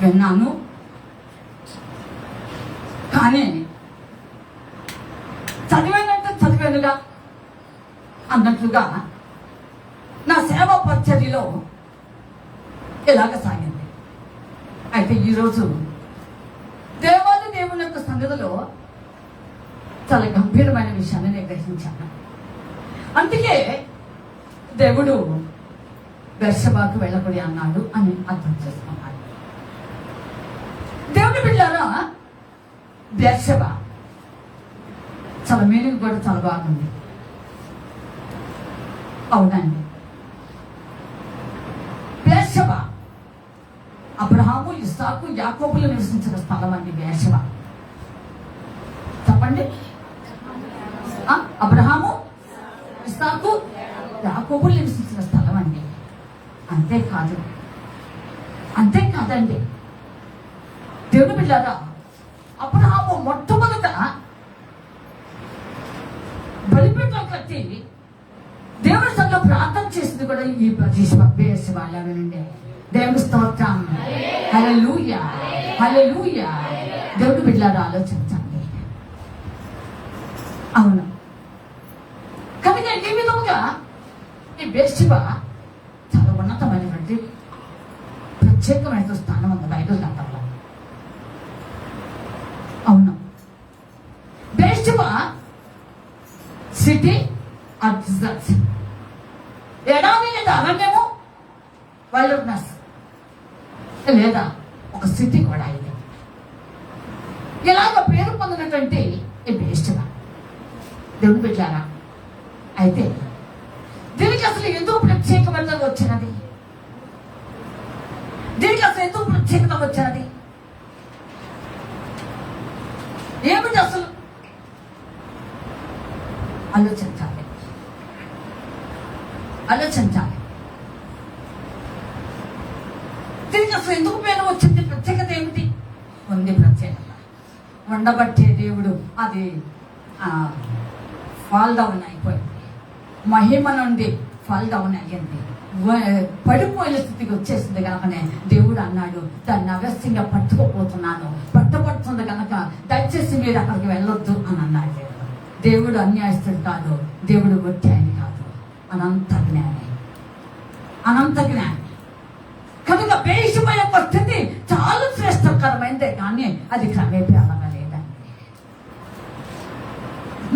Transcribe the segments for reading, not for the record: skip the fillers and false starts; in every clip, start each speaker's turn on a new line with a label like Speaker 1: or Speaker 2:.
Speaker 1: విన్నాను. కానీ చదివానుగా అన్నట్లుగా నా సేవా పరిచర్యలో ఇలాగ సాగింది. అయితే ఈరోజు దేవుని యొక్క సన్నిధిలో చాలా గంభీరమైన విషయాన్ని నేను గ్రహించాను. అందుకే దేవుడు బెర్షెబాకు వెళ్ళకూడదు అన్నాడు అని అర్థం చేసుకున్నాడు. దేవుని బిడ్డలారా, బెర్షెబా చాలా మీనింగ్ కూడా చాలా బాగుంది. అవునండి, బెర్షెబా అబ్రహాము, ఇస్సాకు, యాకోబులు నివసించిన స్థలం అండి బెర్షెబా. చెప్పండి. అబ్రహాము, ఇస్సాకు, యాకోబులు నివసించిన స్థలం అండి. అంతేకాదండి దేవుని బిడ్డలారా, అబ్రహాము మొట్టమొదట బలిపీఠం కట్టి దేవుని సంఘం ప్రార్థన చేసింది కూడా ఈ బెర్షెబాలోనండి. దేవుని స్తోత్రం. హల్లెలూయా, హల్లెలూయా. దేవుని బిడ్డలారా, ఆలోచించండి. అవును, కనుక ఈ విధముగా ఈ బెర్షెబా చాలా ఉన్నతమైనటువంటి ప్రత్యేకమైన స్థానం ఉంది బైబిల్ గ్రంథంలో. అవును, బెర్షెబా సిటీ ఆఫ్ డిజర్ట్స్, ఎడారి లేదా అరణ్యము, వైల్డ్నెస్ లేదా ఒక సిటీ కూడా ఇది. ఇలాగ పేరు పొందినటువంటి ఈ బెర్షెబా దేవుని బిడ్డలారా, అయితే దీనికి అసలు ఎందుకు ప్రత్యేకత వచ్చినది? దీనికి అసలు ఎందుకు ప్రత్యేకత వచ్చినది? ఏమిటి అసలు? ఆలోచించాలి. దీనికి అసలు ఎందుకు పేరు వచ్చింది? ప్రత్యేకత ఏమిటి? ఉంది ప్రత్యేకత. ఉండబట్టే దేవుడు అది ఫాల్ డౌన్ అయిపోయింది. మహిమ నుండి ఫాల్ డౌన్ అయ్యింది, పడిపోయిన స్థితికి వచ్చేసింది. కనుకనే దేవుడు అన్నాడు, దాన్ని అవశ్యంగా పట్టుకోపోతున్నాను, పట్టబడుతుంది కనుక దయచేసి మీరు అక్కడికి వెళ్ళొద్దు అని అన్నాడు. దేవుడు అన్యాయస్తుడు కాదు, దేవుడు ఒట్టి ఆయన కాదు, అనంత జ్ఞాని. కనుక బెర్షెబా యొక్క స్థితి చాలా శ్రేష్టకరమైనదే, కానీ అది క్రమేపీ అలాగా లేదండి.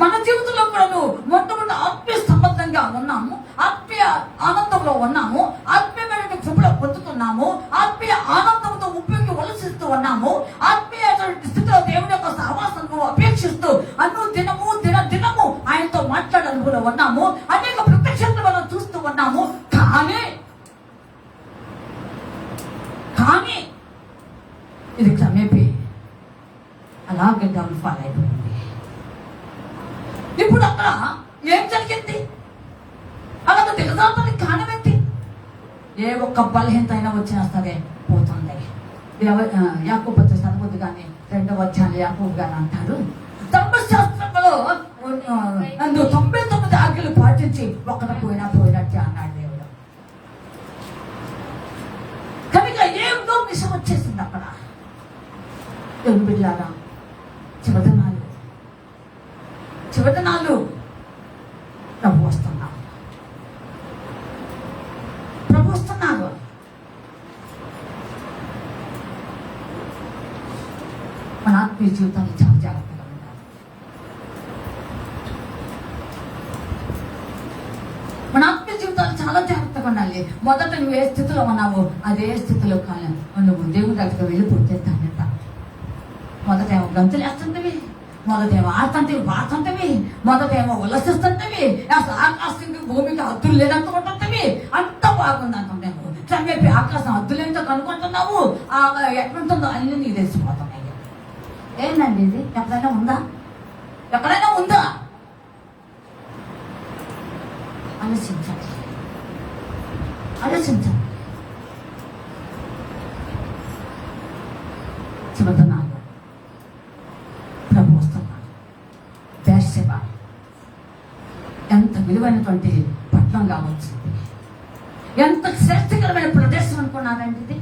Speaker 1: మన జీవితంలో కూడా మొట్టమొదటి ఆత్మీయ సంబంధంగా ఉన్నాము, ఆత్మీయ ఆనందంలో ఉన్నాము, ఆత్మీయమైన కృపలో పొందుతున్నాము, ఆత్మీయ ఆనందంతో ఉపయోగి వలసిస్తూ ఉన్నాము, ఆత్మీయ స్థితిలో దేవుడి యొక్క సహవాసంలో అపేక్షిస్తూ దినము ఆయనతో మాట్లాడాలనుకుని ఉన్నాము, అనేక ప్రత్యక్షతలు మనం చూస్తూ ఉన్నాము. కానీ ఇది క్రమేపీ అలాగే డౌన్ఫాల్ అయిపోయింది. ఇప్పుడు అక్కడ ఏం జరిగింది? అలాగ దిగజారుతానికి కారణం ఏంటి? ఏ ఒక్క బలహీనత అయినా వచ్చినా సరే పోతుంది. యాకోబు చదవద్దు కానీ 2వ అధ్యాయం యాకోబు గారు అంటాడు, ధర్మశాస్త్రంలో 99 ఆజ్ఞలు పాటించి ఒక్కటి పోయినట్టే అన్నాడు దేవుడు. కనుక ఏదో మిషం వచ్చేసింది అక్కడ. దేవుని బిడ్డలారా, చివరినాలు ప్రభు వస్తున్నారు. మన ఆత్మీయ జీవితాన్ని చాలా జాగ్రత్తగా ఉండాలి. మన ఆత్మీయ జీవితాలు చాలా జాగ్రత్తగా ఉండాలి. మొదట నువ్వు ఏ స్థితిలో ఉన్నావో అదే స్థితిలో కాలం నువ్వు దేవుడి దగ్గర వెళ్ళిపోతే ధన్యత. మొదటేమో గంతులు వేస్తుంటవి, మొదటేమో ఆడుతుంటవి, బాడుతుంటవి, మొదటేమో ఉల్లసిస్తుంటవి, ఆకాశంకి భూమికి హద్దులు లేనంత ఉంటుంటవి, అంత బాగుంది అంటున్నావు. క్రమేపీ ఆకాశం హద్దులేంటో కనుక్కుంటున్నావు, ఎక్కడుంటుందో అన్ని నీకు తెలిసిపోతున్నాయి. ఏంటండి ఇది? ఎక్కడైనా ఉందా? ఆలోచించాలి. చెబుతున్నాను, ప్రభు వస్తున్నాడు. బెర్షెబా ఎంత విలువైనటువంటి పట్టణం కావచ్చు, ఎంత శ్రేష్టకరమైన ప్రదేశం అనుకున్నారండి ఇది.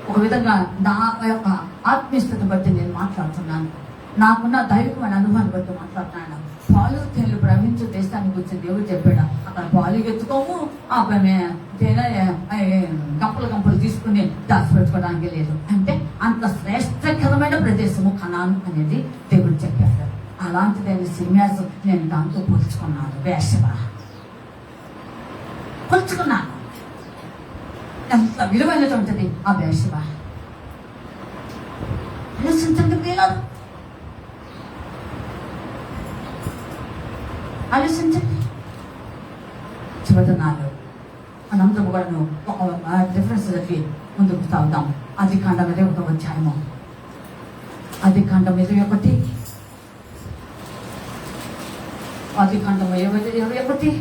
Speaker 1: ఒక విధంగా నా యొక్క ఆత్మీయతను బట్టి నేను మాట్లాడుతున్నాను. నాకున్న దైవికమైన అనుభవాన్ని బట్టి మాట్లాడుతున్నాను. పాలు తేనెలు ప్రవహించే దేశానికి వచ్చి దేవుడు చెప్పాడు, అక్కడ పాలు ఎత్తుకోము, గంపలు తీసుకుని దాచిపెట్టుకోవడానికి లేదు. అంటే అంత శ్రేష్టకరమైన ప్రదేశము కనాను అనేది దేవుడు చెప్పాడు. అలాంటిదైన సినిమాస్ నేను దాంతో పోల్చుకున్నాను. వేషవా పోల్చుకున్నాను. ఎంత విలువైనటువంటిది ఆ వేషవా. ఆలోచించండి పిల్లలు, ఆలోచించండి. చివరినాలు మనందరం కూడా ఒక డిఫరెన్స్ ముందుకు సాగుదాం. అది కాండం 21వ అధ్యాయము, అది కాండం 21, అది కాండం 21,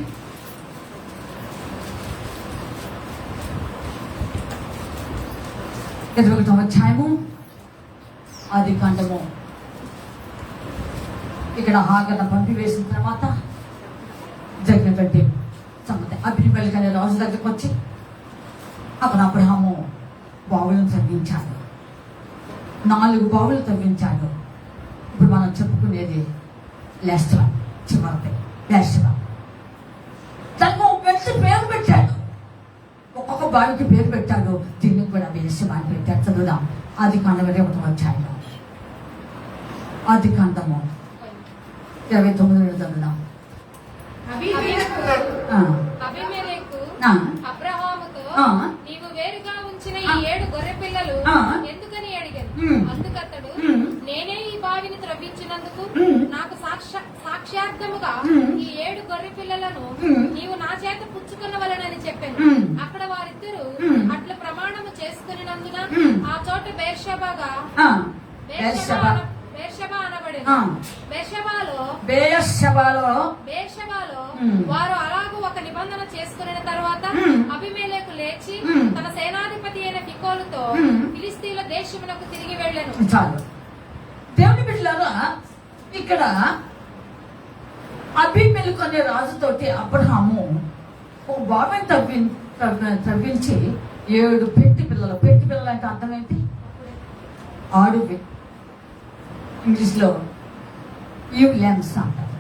Speaker 1: అధ్యాయము, ఆది కాండము. ఇక్కడ హాగర్ను పంపివేసిన తర్వాత జరిగినటువంటి సంగతి, అబీమెలెకు అనే రాజు దగ్గరకు వచ్చి అక్కడ అబ్రహాము బావులను తవ్వించాడు, 4 బావులు తవ్వించాడు. ఇప్పుడు మనం చెప్పుకునేది లేస్టవ, చివరి లేస్టవ. తనకు వ్యక్తి పేరు పెట్టాడు, ఒక్కొక్క బావికి పేరు పెట్టాడు. దీనికి కూడా వేషవ అని పెట్టాడు. చదువుదాం. ఆది కాండం 21వ అధ్యాయం, ఆది కాండము 29 చదువుదాం.
Speaker 2: అబ్రహాముతో నీవు వేరుగా ఉంచిన ఈ 7 గొర్రె పిల్లలు ఎందుకని అడిగాను. అందుకతడు, నేనే ఈ బావిని త్రవ్వించినందుకు నాకు సాక్ష్యార్థముగా ఈ 7 గొర్రె పిల్లలను నీవు నా చేత పుచ్చుకున్నవలనని చెప్పాను. అక్కడ వారిద్దరూ అట్లా ప్రమాణము చేసుకునినందున ఆ చోట బెర్షెబాగా వారు అలాగూ ఒక నిబంధన చేసుకున్న తర్వాత అబీమెలెకు లేచి తన సేనాధిపతి అయిన ఫికోలుతో ఫిలిస్తీన్ల దేశమునకు తిరిగి వెళ్ళాను.
Speaker 1: చాలు దేవుని బిడ్డలారా, ఇక్కడ అబీమెలెకు అనే రాజుతోటి అబ్రహాము ఒక బావిని తవ్వించి 7 పెట్టి పిల్లలు అంటే అర్థం ఏంటి? ఆడువి, ఇంగ్లీష్ లో యూలెమ్స్ అంటారు.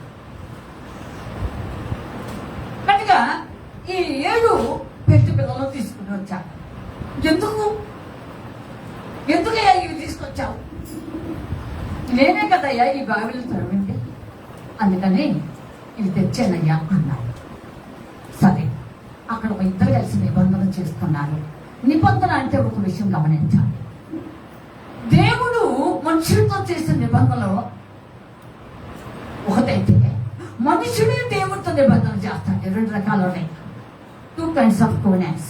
Speaker 1: కనుక ఈ 7 పెట్టి పిల్లలు తీసుకుని వచ్చాడు. ఎందుకయ్యా ఇవి తీసుకొచ్చావు? నేనే కదయ్యా ఈ బావిలు తరవింది, అందుకని ఇవి తెచ్చానయ్యా అన్నాడు. సరే, అక్కడ ఇద్దరు కలిసి నిబంధన చేసుకున్నారు. నిబంధన అంటే ఒక విషయం గమనించాలి. దేవుడు మనుషులతో చేసిన నిబంధనలు ఒకటైతే, మనుషుడే దేవుడితో నిబంధన చేస్తాడు. 2 రకాలు ఉన్నాయి. 2 kinds of covenants.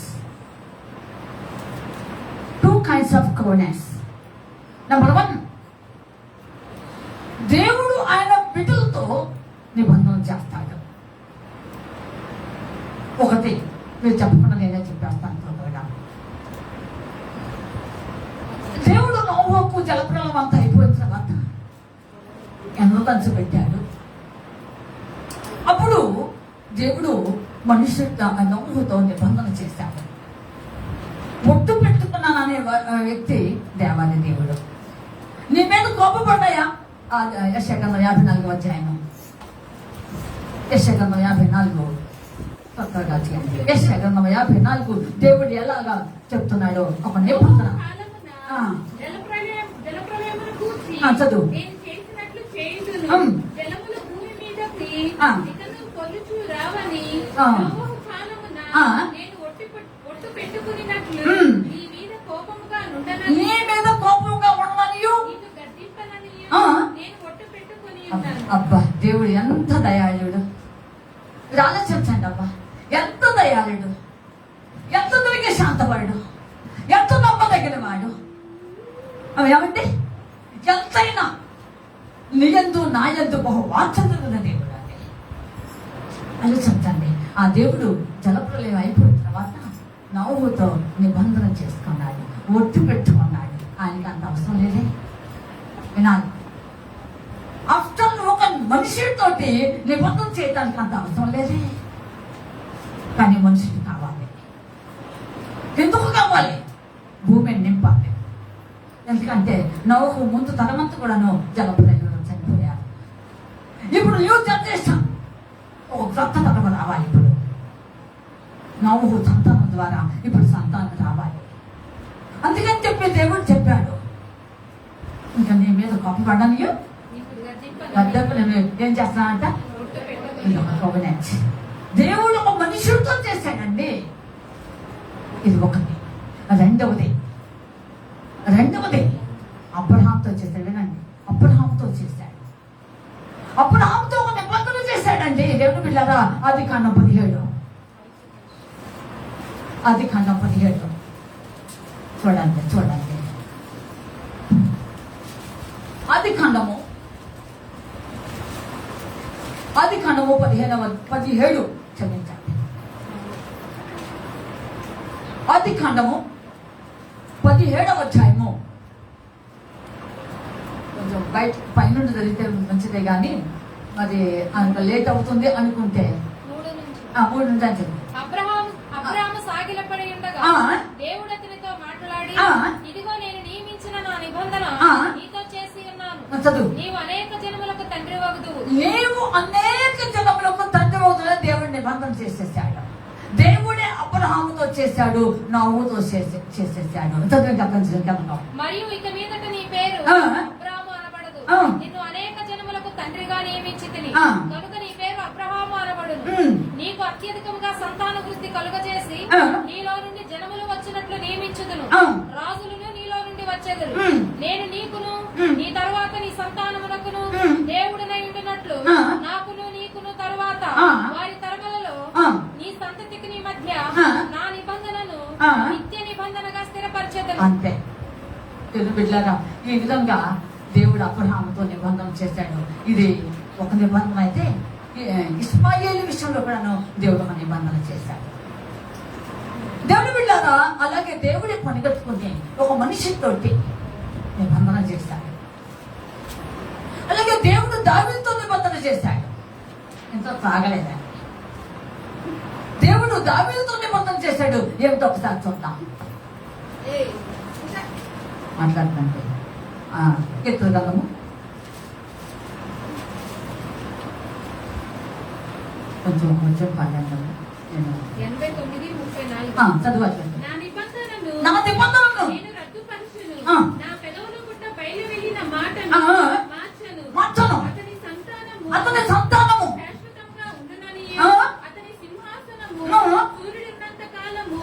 Speaker 1: 2 kinds of covenants. Number 1, దేవుడు ఆయన బిడ్డలతో నిబంధన చేస్తాడు. ఒకటి మీరు చెప్పకుండా నేనే చెప్పేస్తాను. దేవుడు నోవహుకు జలప్రలయం అంతా అయిపోయిన తర్వాత ఎంతో కంచు పెట్టాడు. అప్పుడు దేవుడు నోవహుతో నిబంధన చేశాడు. ఒట్టు పెట్టుకున్నాను అనే వ్యక్తి దేవాది దేవుడు. నీ మీద కోపపడ్డాయా? యెషయా 54వ అధ్యాయం, యెషయా 54 యెషయా 54 దేవుడు ఎలాగా చెప్తున్నాడో ఒక నిబంధన చదువు. నీ మీద కోపముగా ఉండమనియు. అబ్బా, దేవుడు ఎంత దయాళుడు! ఆలోచించండి అబ్బా, ఎంత దయాళుడు, ఎంత దొరికి శాంతపడు, ఎంత నమ్మదగిన వాడు. అవి ఏమంటే ఎంతైనా నీ యందు నా యందు బహు వాత్సల్యమున్న దేవుడు అని ఆలోచించండి. ఆ దేవుడు జలప్రలయం అయిపోయిన తర్వాత నోవహుతో నిబంధన చేసుకున్నాడు, ఒట్టు పెట్టుకున్నాడు. ఆయనకి అంత అవసరం లేదే. వినాలి, ఆఫ్టర్ ఒక మనిషితోటి నిబంధన చేయడానికి అంత అవసరం లేదే. కానీ మనిషికి కావాలి. ఎందుకు కావాలి? భూమిని నింపాలి. ఎందుకంటే నోహు ముందు తరమంతా కూడాను జలప్రలయంలో చనిపోయారు. ఇప్పుడు న్యూ జనరేషన్ ఒక కొత్త తరం రావాలి. ఇప్పుడు నోహు సంతానం ద్వారా ఇప్పుడు సంతానం రావాలి. అందుకని చెప్పి దేవుడు చెప్పాడు, ఇంకా నీ మీద గొప్ప పడనియో గద్దెపు నేను ఏం చేస్తున్నానంట. దేవుడు ఒక మనుషుడితో చేశాడండి. ఇది ఒకటి. రెండవది అబ్రహాంతో చేశాడు. వినండి, అబ్రహాంతో చేశాడు. అబ్రహాంతో ఒక నిబంధన చేశాడండి దేవుడు బిడ్డలారా. ఆదికాండం 17 చూడండి. ఆదికాండము 17 క్షమించండి. ఆదికాండము 17వ అధ్యాయము. కొంచెం బయట పైనుండి జరిగితే మంచిదే కానీ మరి అంత లేట్ అవుతుంది అనుకుంటే 3 నుంచి అని చెప్పి
Speaker 2: అబ్రహాము సాగిలపడి ఉండగా దేవుడు అతనితో మాట్లాడి, ఇదిగో నేను నియమించిన నా నిబంధన నీతో చేసి ఉన్నాను. నీవు అనేక జనములకు తండ్రి వగుదువు.
Speaker 1: దేవుడు నిబంధన చేసేసాడు. దేవుడే అబ్రహాముతో చేశాడు, నోహుతో చేసేసాడు.
Speaker 2: మరియు ఇక మీదట నీ పేరు అబ్రహాము అనబడదు, నిన్ను అనేక జనములకు తండ్రిగా నియమించితిని కనుక నీ పేరు అబ్రహాము అనబడును. నీకు అత్యధికముగా సంతాన వృద్ధి కలుగజేసి నీలో నుండి జనములు వచ్చినట్లు నియమించుదును. రాజులను నీలో నుండి వచ్చెదరు. నేను నీకును నీ తరువాత నీ సంతానమునకును దేవుడనై ఉండినట్లు నాకును నీకును తరువాత వారి తరములలో నీ సంతతికి నీ మధ్య నా నిబంధనను నిత్య నిబంధనగా స్థిరపరచెదను.
Speaker 1: అంతే బిడ్డలారా, ఈ విధంగా దేవుడు అబ్రహాముతో నిబంధన చేశాడు. ఇది ఒక నిబంధన అయితే ఇస్మాయేలు విషయంలో కూడాను దేవుడు ఒక నిబంధన చేశాడు. దేవుడు బిడ్డలారా, అలాగే దేవుడే పనిగట్టుకుని ఒక మనిషితోటి నిబంధన చేశాడు. అలాగే దేవుడు దావీదుతో నిబంధన చేశాడు. ఎంతో తాగలేదా? దేవుడు దావీదుతో నిబంధన చేశాడు. ఏమిటో ఒకసారి చూద్దాం. మాట్లాడుతుంటే కీర్తనలు కొంచెం పాడండి.
Speaker 2: 89:34
Speaker 1: చదవాలి.
Speaker 2: నా నిబంధనను నేను రద్దుపరచును, నా పెదవుల గుట్ట బయలు వెళ్ళిన మాటను మార్చను. అతని సంతానము శాశ్వతంగా ఉండుననియు, అతని సింహాసనము సూర్యుడున్నంత కాలము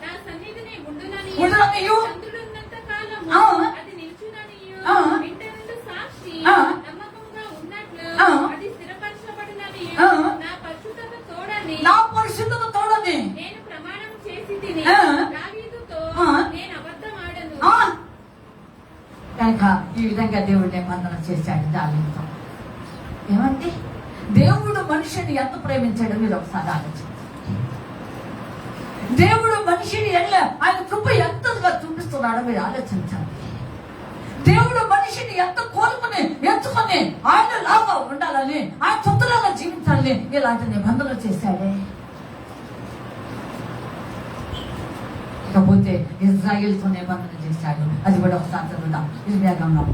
Speaker 2: నా సన్నిధిని ఉండుననియు, చంద్రుడున్నంత కాలము అది నిల్చుననియు, వింటనుండు సాక్షి నమ్మకంగా ఉన్నట్లు అది స్థిరపరచబడుననియు, నా పరిశుద్ధత తోడని నేను ప్రమాణం చేసి తిని దావీదుతో నేను అబద్ధమాడను.
Speaker 1: కనుక ఈ విధంగా దేవుడు నిబంధన చేశాడు దావీదుతో. ఏమంటే దేవుడు మనిషిని ఎంత ప్రేమించాడో మీరు ఒకసారి ఆలోచించండి. దేవుడు మనిషిని ఆయన కృప ఎంతగా చూపిస్తున్నాడో మీరు ఆలోచించండి. దేవుడు మనిషిని ఎంత కోరుకుని ఎంచుకొని ఆయన లాగా ఉండాలని, ఆయన సొంతలాగా జీవించాలని ఇలాంటి నిబంధనలు చేశాడే. ఇకపోతే ఇజ్రాయిల్తో నిబంధన చేశాడు. అది కూడా ఒకసారి చదువుదాం. ఇర్మియా గ్రంథం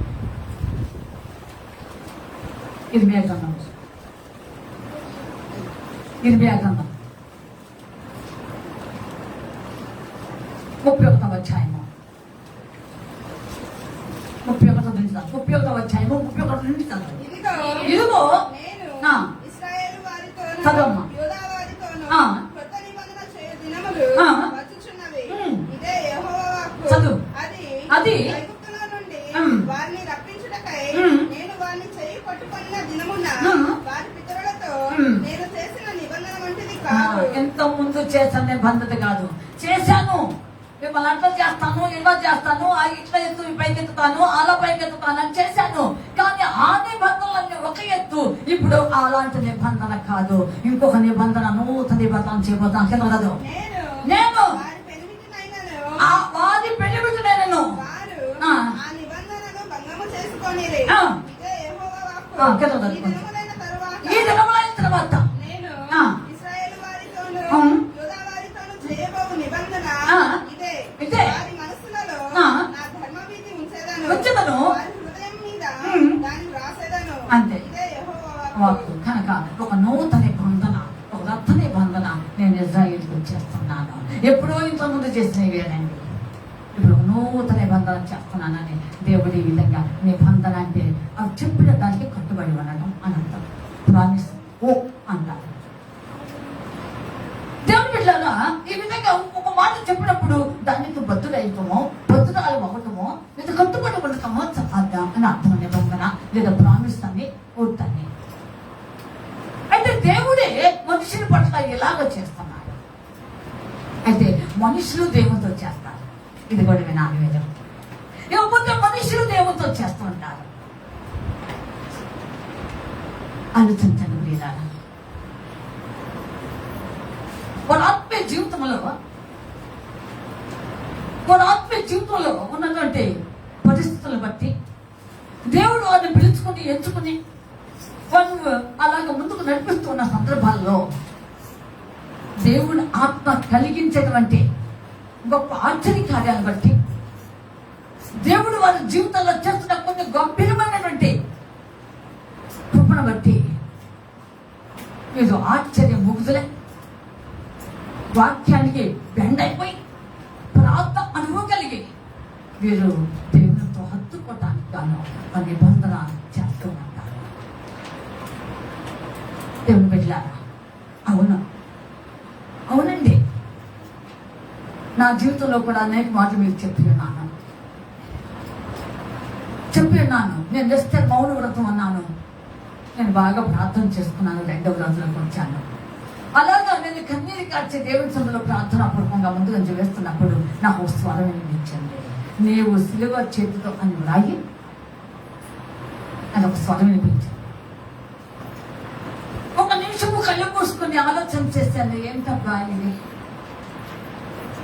Speaker 1: 31వ అధ్యాయము 31 నుంచి 31వ అధ్యాయము 31 నుంచి ఇదిగో
Speaker 3: ఇశ్రాయేలు వారితోను
Speaker 1: చదవమ్మా.
Speaker 3: యూదా వారితోను కొత్త నిబంధన చేయు దినములు వచ్చుచున్నవి. ఇదే యెహోవా వాక్కు. అది ఐగుప్తులో నుండి వారిని రప్పించుటకై నేను వారిని చేయి పట్టుకొనిన దినమున వారి పితరులతో నేను చేసిన నిబంధన వంటిది కాదు.
Speaker 1: ఎంత ముందు చేసిన నిబంధన కాదు. చేశాను, మిమ్మల్ని అట్లా చేస్తాను, ఇలా చేస్తాను, ఇట్లా ఎత్తు పైకెత్తుతాను, అలా పైకెత్తుతాను అని చేశాను. కానీ ఆ నిబంధనలన్నీ ఒక ఎత్తు. ఇప్పుడు అలాంటి నిబంధన కాదు, ఇంకొక నిబంధన, నూతన నిబంధన చేయబోతాను. కలగదు. నేను వారి పెనిమిటినైనను ఈ దినములైన తర్వాత
Speaker 3: నేను ఇశ్రాయేలు వారితోను యూదా వారితోను చేయబోవు నిబంధన ఇదే. వారి మనసులలో నా ధర్మవిధి ఉంచెదను.
Speaker 1: చేసుకున్నానని దేవుడు ఈ విధంగా నిబంధన అంటే అవి చెప్పిన దానికి కట్టుబడి ఉండడం అని అంటాం. ప్రామిస్ ఓ అంటారు. దేవుని బిడ్డలారా, ఈ విధంగా ఒక మాట చెప్పినప్పుడు దానికి బద్దులైపోమో, బద్దురాలు అవ్వటమో, లేదా కట్టుబడి ఉండటమో అని అర్థం. నిబంధన లేదా ప్రామిస్ అని ఓటాన్ని. అయితే దేవుడే మనుషుని పట్ల ఎలాగో చేస్తున్నాడు. అయితే మనుషులు దేవునితో చేస్తారు. ఇది కూడా వినాలి. వేదం ఇవ్వకపోతే మనుషులు దేవునితో చేస్తూ ఉంటారు. ఆలోచించండి ప్రియులారా. మన ఆత్మీయ జీవితంలో ఉన్నటువంటి పరిస్థితులను బట్టి దేవుడు వారిని పిలుచుకుని ఎంచుకుని వాళ్ళు అలాగ ముందుకు నడిపిస్తున్న సందర్భాల్లో దేవుని ఆత్మ కలిగించేటువంటి గొప్ప ఆశ్చర్య కార్యాలను బట్టి దేవుడు వారి జీవితంలో చేస్తున్న కొన్ని గంభీరమైనటువంటి కృపను బట్టి మీరు ఆశ్చర్యం ముగుదలే వాక్యానికి బెండైపోయి ప్రార్థన అనుభవం కలిగి వీరు దేవునితో హత్తుకోవటానికి గాను ఒక నిబంధన చేస్తూ ఉంటారు. దేవుని బిడ్డలారా, అవునండి, నా జీవితంలో కూడా అనేక మాటలు మీకు చెప్పి ఉన్నాను. నేను చేస్తే మౌన వ్రతం అన్నాను. నేను బాగా ప్రార్థన చేసుకున్నాను. 2వ రోజులకు వచ్చాను. అలాగా నేను కన్నీరు కార్చే దేవుని సభలో ప్రార్థన పూర్వకంగా ముందుగా వేస్తున్నప్పుడు నాకు స్వరం వినిపించండి. నీవు సిలువ చేతితో అని వ్రాయి అని ఒక స్వరం వినిపించింది. ఒక నిమిషము కళ్ళు మూసుకుని ఆలోచన చేశాను, ఏంటబ్బా ఇది?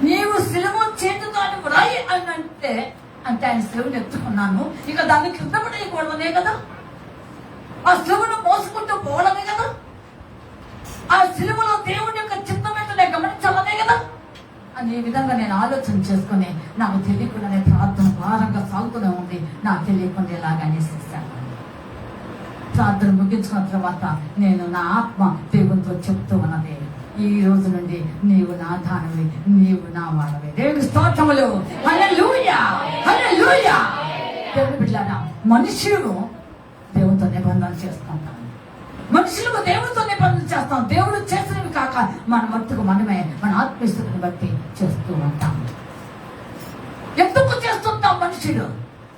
Speaker 1: నీవు సిలువ చేతితో అని వ్రాయి అని అంటే ఆయన సిలువను ఎత్తుకున్నాను. ఇక దాన్ని కింద పడేయకూడదనే కదా, ఆ సిలువను మోసుకుంటూ పోవడమే కదా, ఆ సిలువలో దేవుని యొక్క చిత్తమేంటనే గమనించాలనే కదా అని ఈ విధంగా నేను ఆలోచన చేసుకుని నాకు తెలియకుండానే ప్రార్థన భారంగా సాగుతూనే ఉంది. నాకు తెలియకుండా ఇలాగానే చేశాను. ప్రార్థన ముగించుకున్న తర్వాత నేను నా ఆత్మ దేవునితో చెప్తూ ఉన్నది, ఈ రోజు నుండి నీవు నా దానవి, నీవు నా వాడవి. దేవుని స్తోత్రములు. హల్లెలూయా, హల్లెలూయా. దేవుని బిడ్డలారా, మనుషులు దేవునితో నిబంధన చేసుకుంటాం. మనుషులకు దేవుడితో నిబంధన చేస్తాం. దేవుడు చేసినవి కాక మన మట్టుకు మనమే మన ఆత్మీయతను బట్టి చేస్తూ ఉంటాం. ఎందుకు చేస్తుంటాం? మనుషులు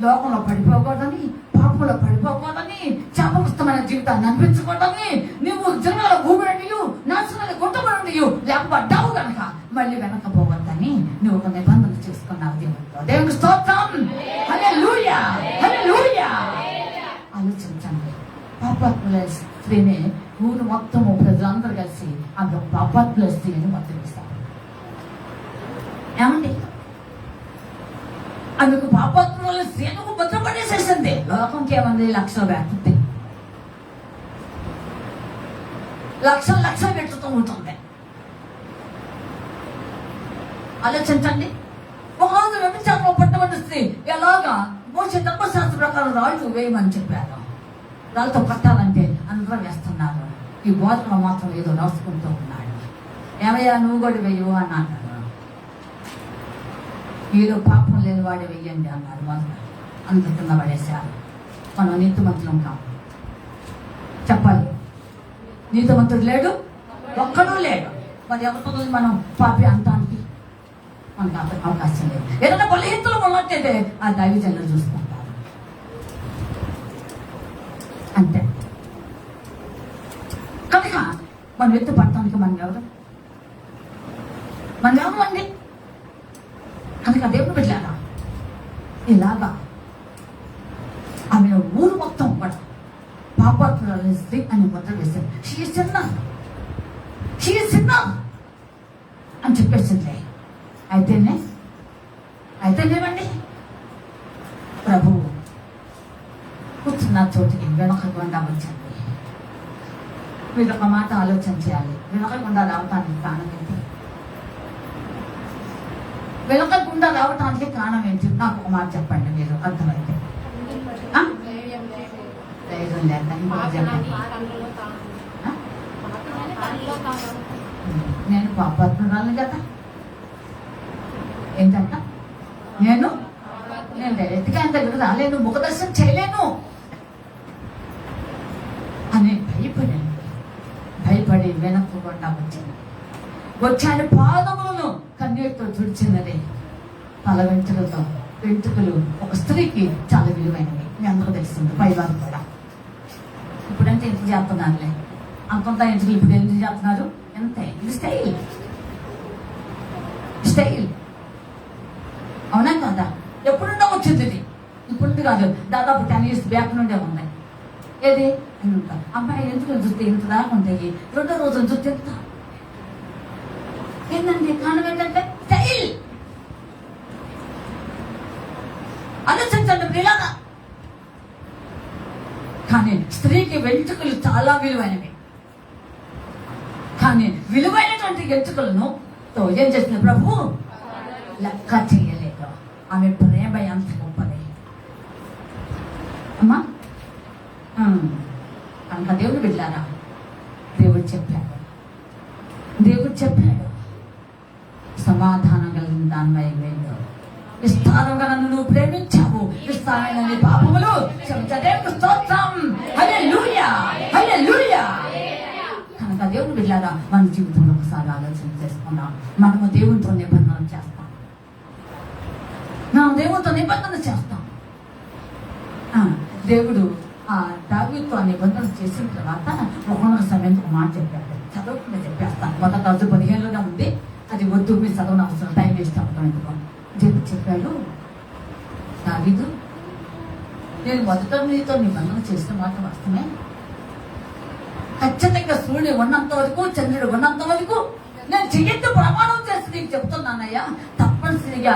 Speaker 1: లోకంలో పడిపోకూడదని, పాపంలో పడిపోకూడదని, శాపగ్రస్తమైన జీవితాన్ని అనిపించకూడదని, నువ్వు జనాల భూమినియు నాశనాన్ని కొట్టబడియు లేకపోడ్డావు కనుక మళ్ళీ వెనకపోవద్దని నువ్వు ఒక నిబంధన చేసుకున్నావు దేవుడితో. దేవునికి స్తోత్రం. హల్లెలూయా, హల్లెలూయా. ఆలోచించండి. పాపాత్ముల స్త్రీని ఊరు మొత్తము ప్రజలందరూ కలిసి అందులో పాపాత్ముల స్త్రీని మొత్తం వేశారు. ఏమండి? అందుకు పాపాత్ముల స్త్రీలకు భద్రపడేసేసింది. లోకంకి ఏమంది? లక్షలు పెడుతుంది, లక్షలు పెట్టుతూ ఉంటుంది. ఆలోచించండి. ఒక రోజు వ్యభిచారంలో పట్టబడిన స్త్రీ ఎలాగా మోసే ధర్మశాస్త్ర ప్రకారం రాళ్ళు వేయమని చెప్పారు. రాళ్ళతో పట్టాలంటే అందరూ వేస్తున్నారు. ఈ బోధన మాత్రం ఏదో రాసుకుంటూ ఉన్నాడు. ఏమయ్యా నువ్వు కూడా వెయ్యవు అని అన్నారు. ఈలో పాపం లేని వాడు వెయ్యండి అన్నారు. మొదట అందరు కింద పడేశారు. మనం నీతిమంతులం కాదు. చెప్పాలి, నీతిమంతుడు లేడు, ఒక్కడూ లేడు. మరి ఎవరితో మనం పాపి అంటానికి మనకు అవకాశం లేదు. ఏదైనా బలహీనతలు ఉన్నట్టయితే ఆ దైవజనులు చూసుకుంటారు అంతే. కనుక మనం ఎత్తు పడటానికి మనం ఎవరు అండి? కనుక దేవుడు పెట్టారా ఇలాగా ఆమె ఊరు మొత్తం కూడా పాపాత్మురాలు స్త్రీ అని ముద్ర వేశారు. చిన్న అని చెప్పేసింది. అయితేనేమండి ప్రభువు కూర్చున్న చోటికి వెనకకుండా వచ్చింది. మీరు ఒక మాట ఆలోచన చేయాలి. వెనకకుండా రావటానికి కారణం ఏంటి? వెనకకుండా రావటానికి కారణం ఏంటి? నాకు ఒక మాట చెప్పండి, మీరు అర్థమైతే. ధైర్యం లేక నేను పాపాత్మురాలు కదా. ఏంటంట? నేను నేను డైరెక్ట్గా ఆయన దగ్గర రాలేను, ముఖదర్శనం చేయలేను అని భయపడి వెనక్కుకుండా వచ్చాడు పాదములను కన్నీటితో తుడిచినది. తల వెంట్రుకలు ఒక స్త్రీకి చాలా విలువైనవి. మీ అందరూ తెలుస్తుంది, పైవారు కూడా. ఇప్పుడంటే ఎంత చేస్తున్నారులే, అంతంతా ఎంట్రుకలు ఇప్పుడు ఎందుకు చేస్తున్నారు? ఎంత ఇది స్టైల్ అవునా కాదా? ఎప్పుడున్నా వచ్చింది ఇది, ఇప్పుడు కాదు, దాదాపు 10 years బ్యాక్ నుండే ఉన్నాయి. ఏది అని ఉంటారు. అమ్మాయి ఎందుకు చూస్తే ఇంత దాకా ఉంటాయి, రెండో రోజు చూస్తే ఎంత ఏంటంటే కారణం ఏంటంటే స్టైల్. ఆలోచించండి ప్రియులారా. కానీ స్త్రీకి వెంట్రుకలు చాలా విలువైనవి. కానీ విలువైనటువంటి వెంట్రుకలను ఏం చేసిన ప్రభు లెక్క చేయలేదు. ఆమె ప్రేమ ఎంత గొప్పది అమ్మా. కనుక దేవుడు వెళ్ళారా, దేవుడు చెప్పాడు సమాధానం కలిగిన దానిపై వెళ్ళు, విస్తారంగా నన్ను నువ్వు ప్రేమించావు, విస్తారమైన నీ పాపములు దేవునికి స్తోత్రం. హల్లెలూయా, హల్లెలూయా. కనుక దేవుడు వెళ్ళారా, మన జీవితంలో ఒకసారి ఆలోచన చేసుకున్నాం. మనము దేవునితో నిబంధన చేస్తాం, దేవునితో నిబంధన చేస్తాం. దేవుడు దావీదుతో నిబంధన చేసిన తర్వాత ఒకనొక సమయంలో ఒక మాట చెప్పాడు, చదవకుండా చెప్పేస్తాను. 1 Raజులు 15 ఉంది, అది వద్దు, మీరు చదవని అవసరం, టైం వేస్ట్ అవుతాం. ఎందుకు దేవుడు చెప్పాడు, దావీదు నేను మొదట నీతో నిబంధన చేసిన మాట వాస్తవమే, ఖచ్చితంగా సూర్యుడు ఉన్నంత వరకు, చంద్రుడు ఉన్నంత వరకు నేను చెయ్యొద్దు ప్రమాణం చేసి నీకు చెప్తున్నానయ్యా. తప్పనిసరిగా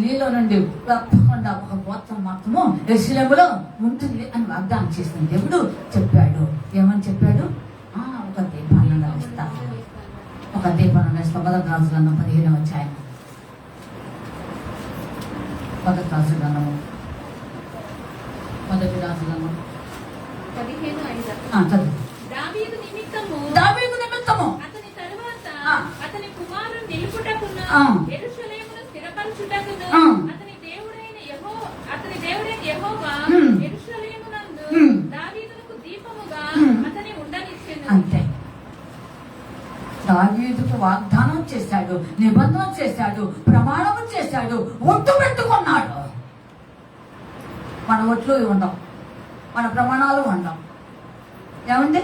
Speaker 1: నీలో నుండి తప్పకుండా ఒక గోత్రం మాత్రము యెరూషలేములో ఉంటుంది అని వాగ్దానం చేసిన దేవుడు చెప్పాడు. ఏమని చెప్పాడు? ఒక దీపాన్ని ఇస్తా, ఒక దీపాన్ని ఇస్తా. 1 Raజులు 15 వచ్చాయి. 1 Raజులు 15 చదువు. దావీదు నిమిత్తము
Speaker 2: అతని కుమారుని నిలుపుటకును యెరూషలేమును స్థిరపరచుటకును అతని దేవుడైన యెహోవా యెరూషలేమునందు దావీదునకు దీపముగా అతని ఉండనిచ్చెను.
Speaker 1: అంతే, దావీదుకు వాగ్దానం చేశాడు, నిబంధన చేశాడు, ప్రమాణం చేశాడు, ఒట్టు పెట్టుకున్నాడు. మన ఒట్లు ఉండవు, మన ప్రమాణాలు ఉండవు. ఏమండి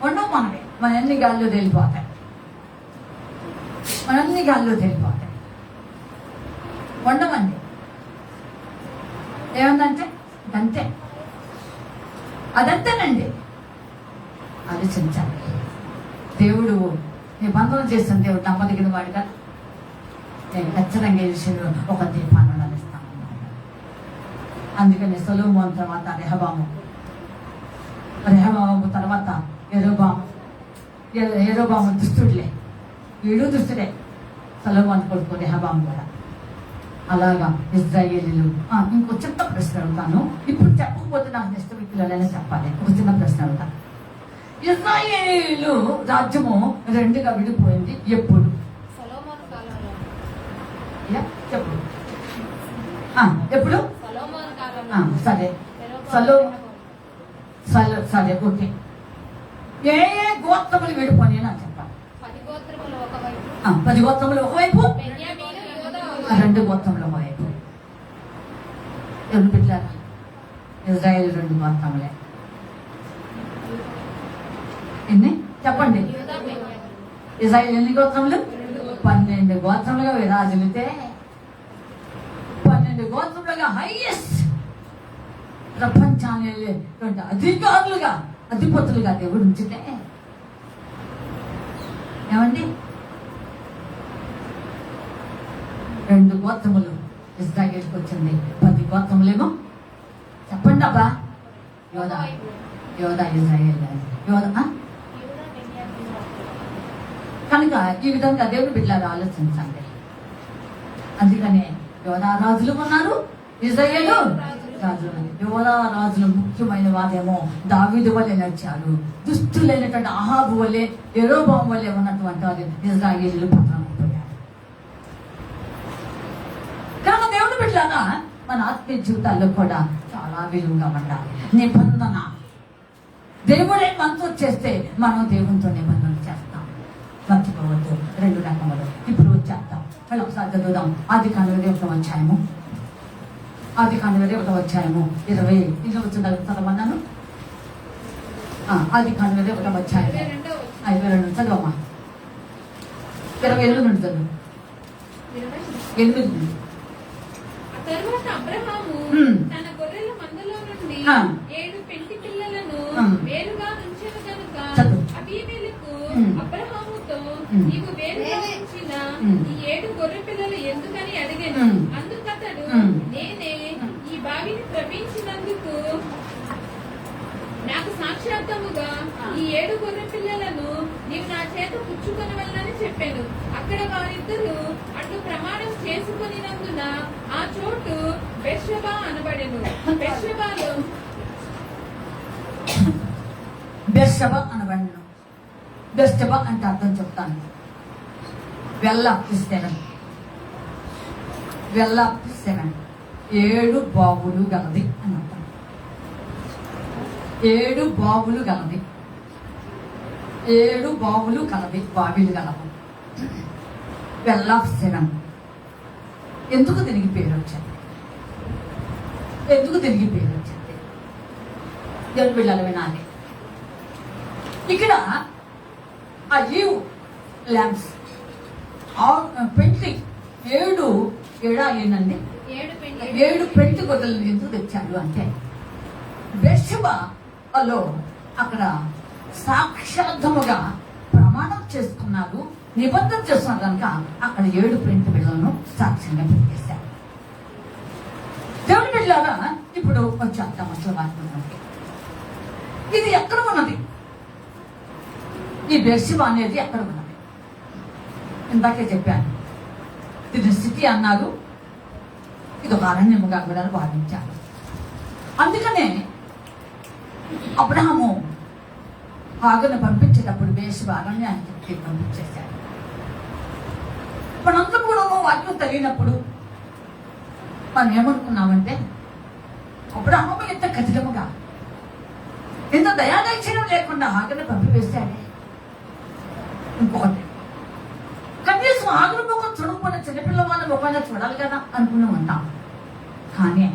Speaker 1: ఉండవు మనవి. మన ఎన్ని గాల్లో తేలిపోతాయి, ఉండమండి. ఏమందంటే అంతే, అదంతేనండి. ఆలోచించాలి. దేవుడు నిబంధన చేసిన దేవుడు నమ్మదగిన వాడు కదా. నేను ఖచ్చితంగా విషయంలో ఒక దీపాన్ని నడిస్తాను. అందుకని సొలొమోను తర్వాత రెహబాము తర్వాత యెరోబాము దుష్టుడులే, వీడు దుష్టుడే. సొలొమోను కొడుకు రెహబాము కూడా. అలాగా ఇశ్రాయేలీలు. ఇంకో చిన్న ప్రశ్న అడుగుతాను, ఇప్పుడు చెప్పకపోతే నాకు నెక్స్ట్ వీక్లోనే చెప్పాలి. ఒక చిన్న ప్రశ్న అడుగుతాను. ఇశ్రాయేలీలు రాజ్యము 2గా విడిపోయింది ఎప్పుడు? చెప్పు. ఎప్పుడు? సరే సరే ఓకే. ఏ గోత్రములు విడిపోయి నాకు చెప్పాలి. 10 గోత్రములు ఒకవైపు, 2 గోత్రములు ఒకవైపు. ఎవరు పెట్టారా? ఇజ్రాయేల్ 2 గోత్రములే. ఎన్ని చెప్పండి? ఇజ్రాయేల్ ఎన్ని గోత్రములు? 12 గోత్రములుగా విరాజులితే 12 గోత్రములుగా హైయెస్ట్ ప్రపంచాన్ని అధికారులుగా, అధిపతులుగా దేవుడు ఉంచితే ఏమండి 2 గోత్రములు ఇజ్రాయేల్కి వచ్చింది, 10 గోత్రములేమో చెప్పండి అబ్బా. యోధా ఇజ్రాయేల్, యోధా. కనుక ఈ విధంగా దేవుడు బిడ్డలారా ఆలోచించండి. అందుకనే యోధా రాజులు ఉన్నారు, ఇజ్రాయేలు రాజులు. యోధా రాజులు ముఖ్యమైన వారేమో దావీదు వల్లే నడిచారు. దుష్టులైనటువంటి అహాబు వల్లే, యెరోబాము వల్లే ఉన్నటువంటి వారు ఇజ్రాయేలీలు పతనమైపోయారు. కనుక దేవుడు బిడ్డలారా బిడ్డలారా, మన ఆత్మీయ జీవితాల్లో కూడా చాలా విలువగా ఉండాలి. నిబంధన, దేవుడే మనతో చేస్తే మనం దేవునితో నిబంధన చేస్తాం. మర్చిపోవద్దు. 2 రకములు. ఇప్పుడు వచ్చేస్తాం. మళ్ళీ ఒకసారి చదువుదాం. ఆదికాండం 1వ అధ్యాయము. ఆదికాండం 1వ అధ్యాయము 20 వచ్చిన చదవమన్నాను. ఆదికాండం 1వ అధ్యాయం 22 చదవమ్మా. 28 నుండి చదువు. 8 నుండి.
Speaker 2: తరువాత అబ్రహాము తన గొర్రెల మందలో నుండి 7 పెంటి పిల్లలను వేరుగా ఉంచెను గనుక అబీమెలెకు అబ్రహాముతో, నీవు వేరుగా ఉంచిన ఈ 7 గొర్రె పిల్లలు ఎందుకని అడిగాను. అందుకతడు, నేనే ఈ బావిని త్రవ్వించినందుకు నాకు సాక్షాత్తముగా ఈ 7 గొర్రె పిల్లలను నీవు నా చేత పుచ్చుకొనవలనని చెప్పాను. అక్కడ వారిద్దరూ అట్లు ప్రమాణం చేసుకొనినందున ఆ చోటు బెర్షెబా అనబడెను.
Speaker 1: బెర్షెబా అనబడెను. బెర్షెబా అంటే అర్థం చెప్తాను. వెల్లప్పిస్తేనని. 7 బావులు గలది అని అర్థం. 7 బావులు గలది. 7 బావులు కలది. బావిలు గలవు. 7. ఎందుకు దీనికి పేరు వచ్చింది? దేవుని బిడ్డలు వినాలి. ఇక్కడ ఆ లీవ్ ల్యాంప్స్ పెంటి 7 ఏంటండి? 7 పెంటి గొడ్డలను ఎందుకు తెచ్చాడు అంటే, బెర్షెబాలో అక్కడ సాక్షార్థముగా ప్రమాణం చేసుకున్నారు, నిబంధన చేస్తున్నారు కనుక అక్కడ 7 పెంటి బిడ్డలను సాక్ష్యంగా పెట్టేశారు. దేవుని బిడ్డలారా, ఇప్పుడు వచ్చేద్దాం అసలు వాక్యంలోకి. ఇది ఎక్కడ ఉన్నది? ఈ బెర్షెబా అనేది ఎక్కడ ఉన్నది? ఇందాకే చెప్పాను. ఇది సిటీ అన్నారు, ఇది ఒక అరణ్యముగా కూడా భావించారు. అందుకనే అబ్రహాము హాగరును పంపించేటప్పుడు బెర్షెబా అరణ్యానికి పంపించేశాడు. మనందరం కూడా వాక్యం తెలియనప్పుడు మనం ఏమనుకున్నామంటే, అబ్రహాము ఎంత ఖచ్చితంగా, ఎంత దయాదక్షిణం లేకుండా హాగరును పంపివేశాడే. ఇంకొకటి, కనీసం హాగరు ముఖం చూడకపోయినా చిన్నపిల్ల వాళ్ళ ముఖాన్ని చూడాలి కదా అనుకున్నాం అంటాం. కానీ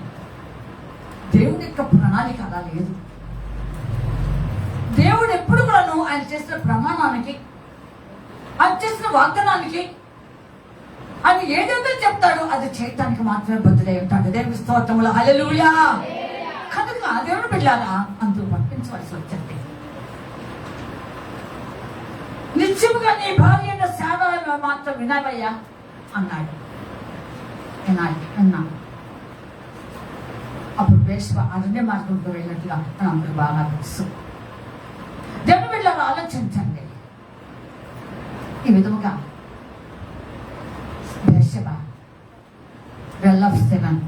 Speaker 1: దేవుడి యొక్క ప్రణాళిక అలా లేదు. దేవుడు ఎప్పుడు కూడాను ఆయన చేసిన ప్రమాణానికి, ఆయన చేసిన వాగ్దానానికి, ఆయన ఏదైతే చెప్తాడో అది చేయటానికి మాత్రమే బద్దులై ఉంటాడు. దేవుని స్తోత్రములు, హల్లెలూయా. కనుక దేవుడు బిడ్డలారా అందుకు పంపించవలసి వచ్చింది. నిత్యముగా నీ భార్య సేవ మాత్రం వినాలయ్యా అన్నాడు. విన్నాను. అప్పుడు బెర్షెబా అరణ్య మార్గంలో వెళ్ళినట్టుగా మనం అందరూ బాగా తెలుసు. దేవుని బిడ్డలారా ఆలోచించండి. ఈ విధముగా బెర్షెబా 7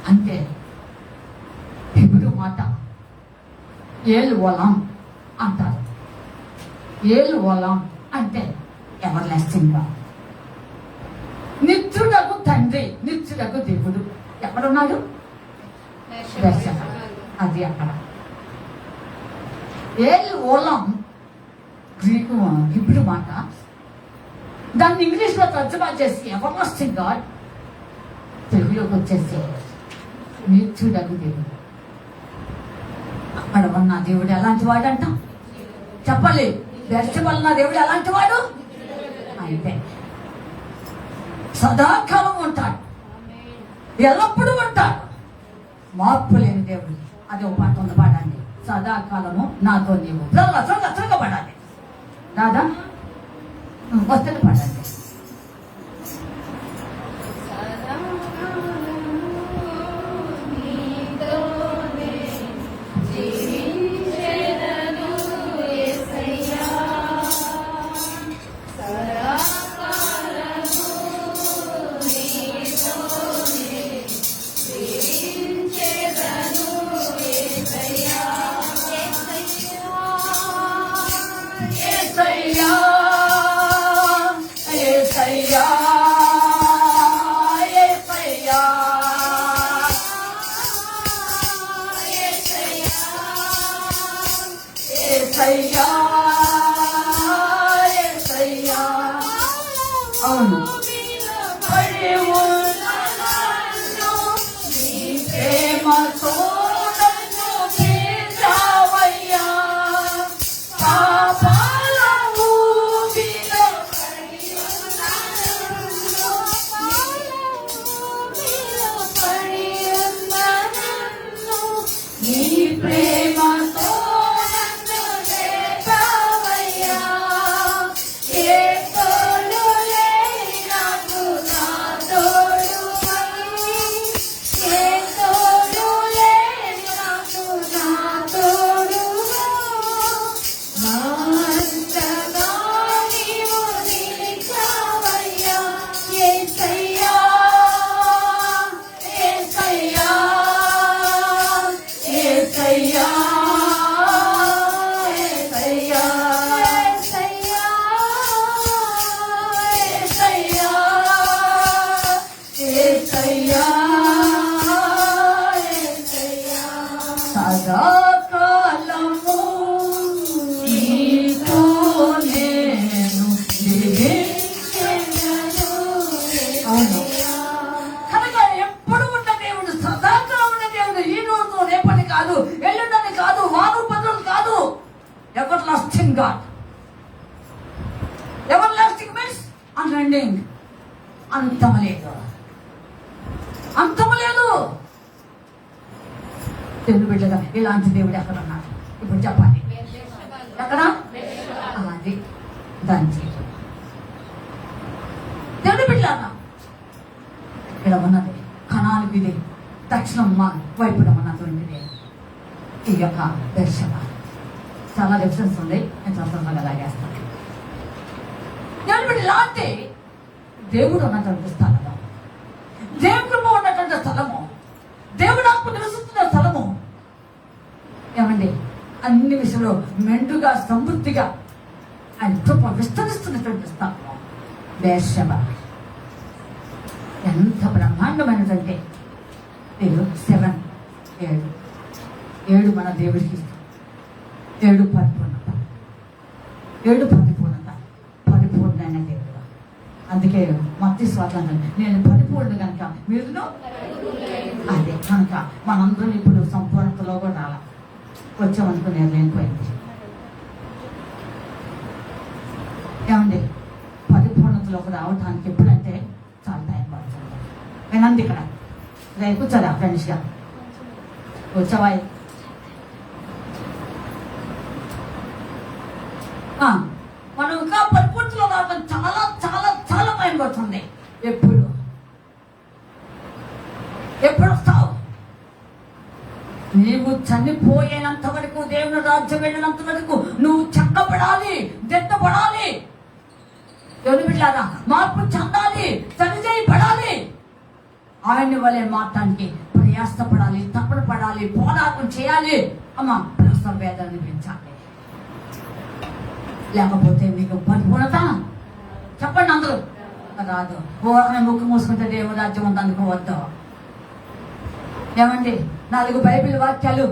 Speaker 1: అంటే హెబ్రూ మాట ఏల్ ఓలాం అంటారు. ఏల్ ఓలాం అంటే ఎవర్ లాస్టింగ్ గాడ్, నిత్యుడకు తండ్రి, నిత్యుడకు దేవుడు. ఎక్కడున్నాడు? బెర్షెబా. అది అక్కడ. ఏల్ ఓలాం గ్రీకు హెబ్రూ మాట. దాన్ని ఇంగ్లీష్ లో తర్జుమా చేసి ఎవర్ లాస్టింగ్ గాడ్, తెలుగులోకి వచ్చేసి నిత్యుడకు దేవుడు. అక్కడ ఉన్న దేవుడు ఎలాంటి వాడు అంట చెప్పాలి. బెర్షెబా ఉన్న దేవుడు ఎలాంటి వాడు అయితే సదాకాలం ఉంటాడు, ఎల్లప్పుడూ ఉంటాడు, మార్పు లేని దేవుడు. అది ఒక పాట ఉంది, పాడండి. సదాకాలము నాతో నీవు. త్వరగా పడాలి రాదా, వస్తే పడండి. Lasting God. Ever lasting means unending, అంతము లేదు, అంతము లేదు. తెలుగు బిడ్డగా ఇలాంటి దేవుడు ఎక్కడ ఉన్నాడు ఇప్పుడు చెప్పాలి? ఎక్కడ? అది దాని జీవితం. తెలుగు బిడ్డలాగా ఇక్కడ ఉన్నది కణాలు ఇది దక్షిణం వైపున ఉన్నటువంటిది ఈ యొక్క దర్శన. చాలా డిఫరెన్స్ ఉంది, నేను సందర్భంగా లాగేస్తాను. తెలుగు బిడ్డ లాంటి దేవుడు ఉన్నటువంటి స్థలము, దేవుడు కృప ఉన్నటువంటి స్థలము, దేవుడు నాకు నివసిస్తున్న స్థలము. ఏమండి, అన్ని విషయంలో మెండుగా సమృద్ధిగా ఆయన కృప విస్తరిస్తున్నటువంటి స్థలము బేర్షెబ. ఎంత బ్రహ్మాండమైనదంటే 7 7 మన దేవుడికి ఇస్తాం. 7 పరిపూర్ణత, 7 పరిపూర్ణత, పరిపూర్ణమైన దేవుడు. అందుకే మత్తయి స్వాతంత్రం నేను పరిపూర్ణ కనుక మీరును అదే కనుక మనందరం ఇప్పుడు సంపూర్ణతలో కూడా రాల వచ్చామనుకో నేను లేకపోయింది. ఏమండి, పరిపూర్ణతలోకి రావడానికి ఎప్పుడంటే చాలా టైం పడుతుంది. వినండి, ఇక్కడ కూర్చోరా ఫ్రెండ్స్గా వచ్చావా? మనం ఇంకా పరిపూర్తిలో రావడం చాలా చాలా చాలా టైం పడుతుంది. ఎప్పుడు వస్తావు? నీవు చనిపోయేంత వరకు, దేవుని రాజ్యం వెళ్ళినంత వరకు నువ్వు చక్కబడాలి, దిద్దపడాలి. దేవుని బిడ్డలారా, మార్పు చెందాలి, సరిచేయబడాలి. ఆయన్ని వలె మాట్లాడానికి ప్రయాసపడాలి, తప్పన పడాలి, పోరాటం చేయాలి. అమ్మ, ప్రసవ వేదాన్ని పెంచాలి. లేకపోతే మీకు పరిపూర్ణత చెప్పండి అందరూ రాదు. ఓరని ముక్కు మూసుకుంటే దేవుని రాజ్యం ఉంది అనుకోవద్దు. ఏమండి, 4 బైబిల్ వాక్యాలు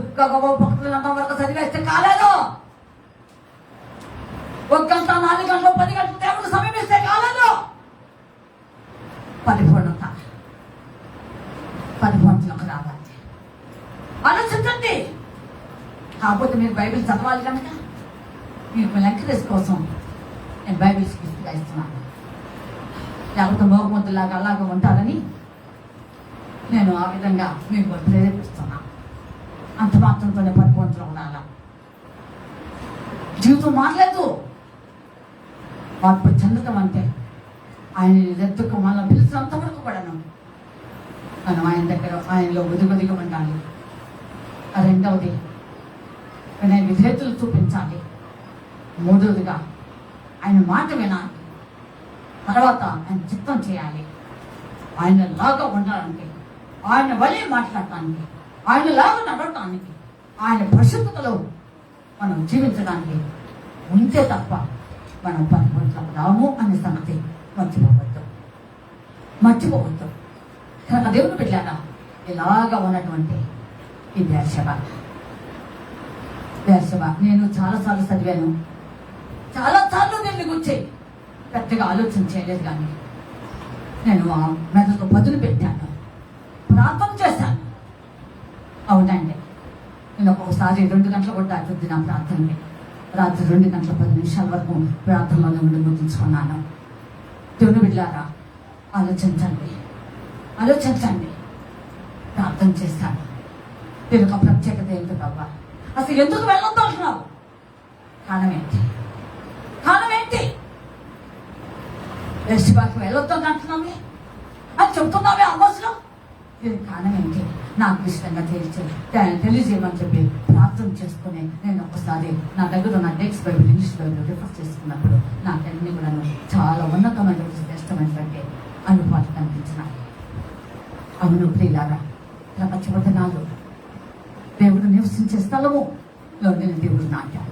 Speaker 1: భక్తులంతా వరకు చదివేస్తే కాలేదు. 1 గంట, 4 గంటలు, 10 గంటలు దేవుడు సమీపిస్తే కాలేదు. పరిపూర్ణతలోకి రావాలి. ఆలోచించండి. కాకపోతే మీరు బైబిల్ చదవాలి కనుక మీకు లెక్కలేస్ కోసం నేను బైబిల్స్ గిఫ్ట్గా ఇస్తున్నాను. లేకపోతే మోగముద్దులాగా అలాగా ఉంటారని నేను ఆ విధంగా మీకు ప్రేరేపిస్తున్నాను. అంత మాత్రంతోనే పరిపూర్ణతలో ఉండాలా. జీవితం మారలేదు. మార్పు చెందటం అంటే ఆయన ఎత్తుకు మనం పిలిచినంత వరకు కూడాను మనం ఆయన దగ్గర ఆయనలో ఒదిగొదిగి ఉండాలి. రెండవది వినయ విధేయతలు చూపించాలి. మూడవదిగా ఆయన మాట వినాలి. తర్వాత ఆయన చిత్తం చేయాలి. ఆయన లాగా ఉండడానికి, ఆయన వలె మాట్లాడటానికి, ఆయన లాగా నడవటానికి, ఆయన పరిశుద్ధతలో మనం జీవించడానికి ఉంటే తప్ప మనం పరిపూర్ణతకు రాము అనే సంగతి మర్చిపోవద్దు. కనుక దేవుని బిడ్డలారా, ఇలాగా ఉన్నటువంటి ఈ బేర్షెబ నేను చాలాసార్లు చదివాను, చాలాసార్లు దీన్ని గురించి పెద్దగా ఆలోచన చేయలేదు. కానీ నేను ఆ మెదడుతో పదులు పెట్టాను, ప్రార్థన చేశాను. అవునండి, నేను ఒక్కొక్కసారి 2 గంటలు కూడా దాటుద్ది నా ప్రార్థనని. రాత్రి 2 గంటల 10 నిమిషాల వరకు ప్రార్థనలోనే ఉండి గుర్తించుకున్నాను. దేవుని బిడ్డలారా, ఆలోచించండి. ప్రార్థన చేస్తాను. దీని ఒక ప్రత్యేకత ఏంటో బాబా, అసలు ఎందుకు వెళ్ళొద్దు అంటున్నావు? కారణం ఏంటి? బేర్షెబాకి వెళ్ళొద్దు అంటున్నామే అది చెప్తున్నామే అమ్మస్లో. దీనికి కారణం ఏంటి? నాకు ఇష్టంగా తెలియజేయమని చెప్పి ప్రార్థన చేసుకుని నేను ఒకసారి నా దగ్గర ఉన్న text Bible, English Bible refer చేసుకున్నప్పుడు నాకన్నీ కూడా చాలా ఉన్నతమైన శ్రేష్టమైనటువంటి అనుభవాలు కనిపించినాయి. అవును ప్రియులారా, ప్రపంచవదనాలు దేవుడు నివసించే స్థలము నేను దేవుడు నాటాడు.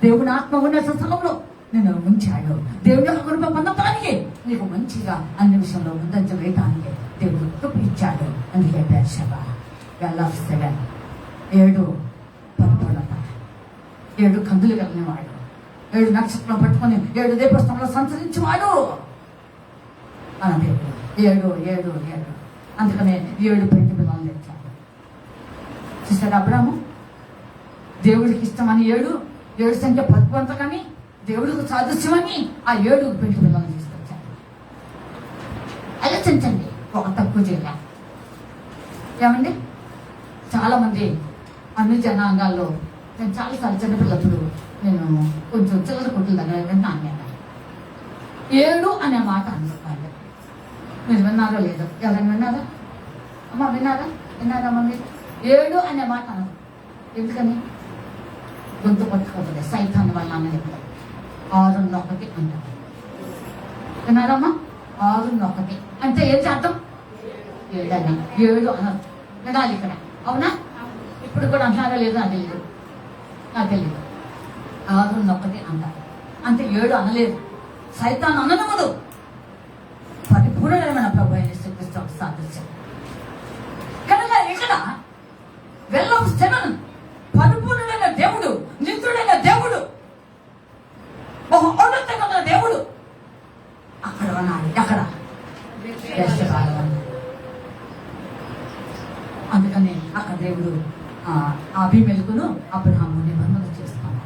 Speaker 1: దేవుని ఆత్మ ఉన్న స్థలంలో నేను ఉంచాడు. దేవుని యొక్క కృప పొందటానికి నీకు మంచిగా అన్ని విషయంలో ముందంజ వేయటానికి దేవుడు కృప ఇచ్చాడు. అందుకే బేర్షెబ 7 పరిపూర్ణత, 7 కందులు కలిగినవాడు, 7 నక్షత్రం పట్టుకొని 7 దీపస్థంలో సంచరించేవాడు మన దేవుడు. 7 అందుకనే 7 పెంటి పిల్లలు తెచ్చాడు. చూసాడు అబ్రాము, దేవుడికి ఇష్టమని 7 7 సంఖ్య పద్మంతకని దేవుడికి సాదృశ్యమని ఆ 7 పెళ్లి పిల్లలు తీసుకొచ్చారు. ఆలోచించండి, ఒక తక్కువ చేయాలి. ఏమండి, చాలా మంది అన్ని జనాంగాల్లో నేను చాలాసార్లు చిన్నపిల్లప్పుడు నేను కొంచెం చిల్లర కొట్టుల దగ్గర విన్నాను. నేను 7 అనే మాట అనుకోవాలి. మీరు విన్నారో లేదో? ఎవరైనా విన్నారా? అమ్మ విన్నారా మీరు? 7 అనే మాట అనదు. ఎందుకని? గొంతు పట్టుకోతుంది, సైతాన్ వల్ల అన్నది. 6-1 అంటారు. విన్నారమ్మా? 6-1 అంటే ఏంటి అర్థం? 7 అని. 7 అనదు. వినాలి ఇక్కడ, అవునా? ఇప్పుడు కూడా అంటున్నారో లేదో నాకు తెలియదు. 6-1 అంటారు. అంటే 7 అనలేదు. సైతాన్ అననవదు. పరిపూర్ణమైన ప్రభు అయిన యేసుక్రీస్తు సాదృశ్యం కనుక ఇక్కడ వెళ్ళవలసిన పరిపూర్ణుడైన దేవుడు, నిత్యుడైన దేవుడు, బహు ఔన్నత్యమైన దేవుడు అక్కడ ఉన్నాడు. ఎక్కడ? అందుకని అక్కడ దేవుడు అభిమెలకును అబ్రహాము నిబంధన చేసుకున్నాడు.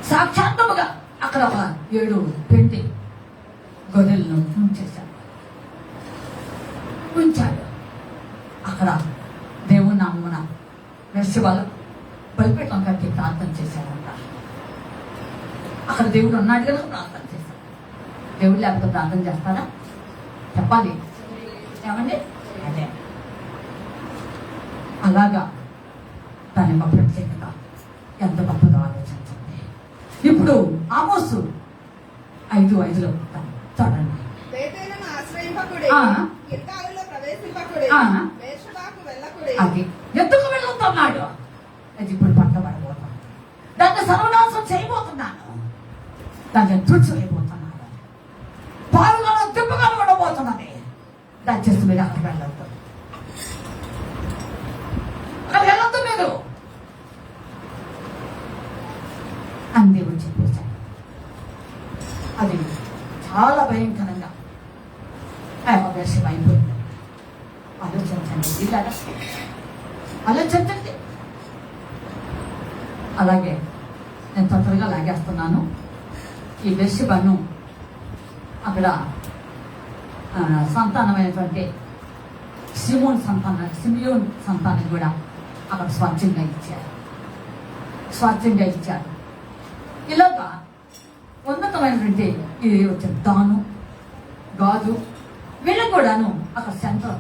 Speaker 1: సాక్షాత్తుగా అక్కడ ఒక 7 పెండి గొర్రెలను ఉంచాడు. అక్కడ దేవుని నామమున వెర్షివాళ్ళు బలిపీఠం కట్టి ప్రార్థన చేశాడంట. అక్కడ దేవుడు ఉన్నాడు కదా, ప్రార్థన చేశాడు. దేవుడు లేకపోతే ప్రార్థన చేస్తారా? చెప్పాలి. ఏమండి? అదే అలాగా దాని మా ప్రత్యేకత ఎంత గొప్పదో ఆలోచించండి. ఇప్పుడు ఆమోసు 5:5 చూడండి. అది ఎందుకు వెళ్ళుతున్నాడు? అది ఇప్పుడు పట్టబడిపోతాను, దాన్ని సర్వనాశం చేయబోతున్నాను, దాన్ని తుడిచిపోతున్నాను, పాలుగా తిప్పుగా ఉండబోతున్నది. దయచేసి మీరు అక్కడ వెళ్ళొద్దు, అక్కడ వెళ్ళొద్దు మీరు అని దేవుడు చెప్పేశాడు. అది చాలా భయంకరంగా విషయం అయిపోయింది. ఆలోచించండి, ఇలాగా ఆలోచించండి. అలాగే నేను తొందరగా లాగేస్తున్నాను. ఈ బెర్షెబాను అక్కడ సంతానమైనటువంటి సిమియోన్ సంతానం కూడా అక్కడ స్వాస్థ్యంగా ఇచ్చారు. ఇలాగా ఉన్నతమైనటువంటి ఇది వచ్చింది. దాను, గాజు వీళ్ళకు కూడాను అక్కడ సెంటర్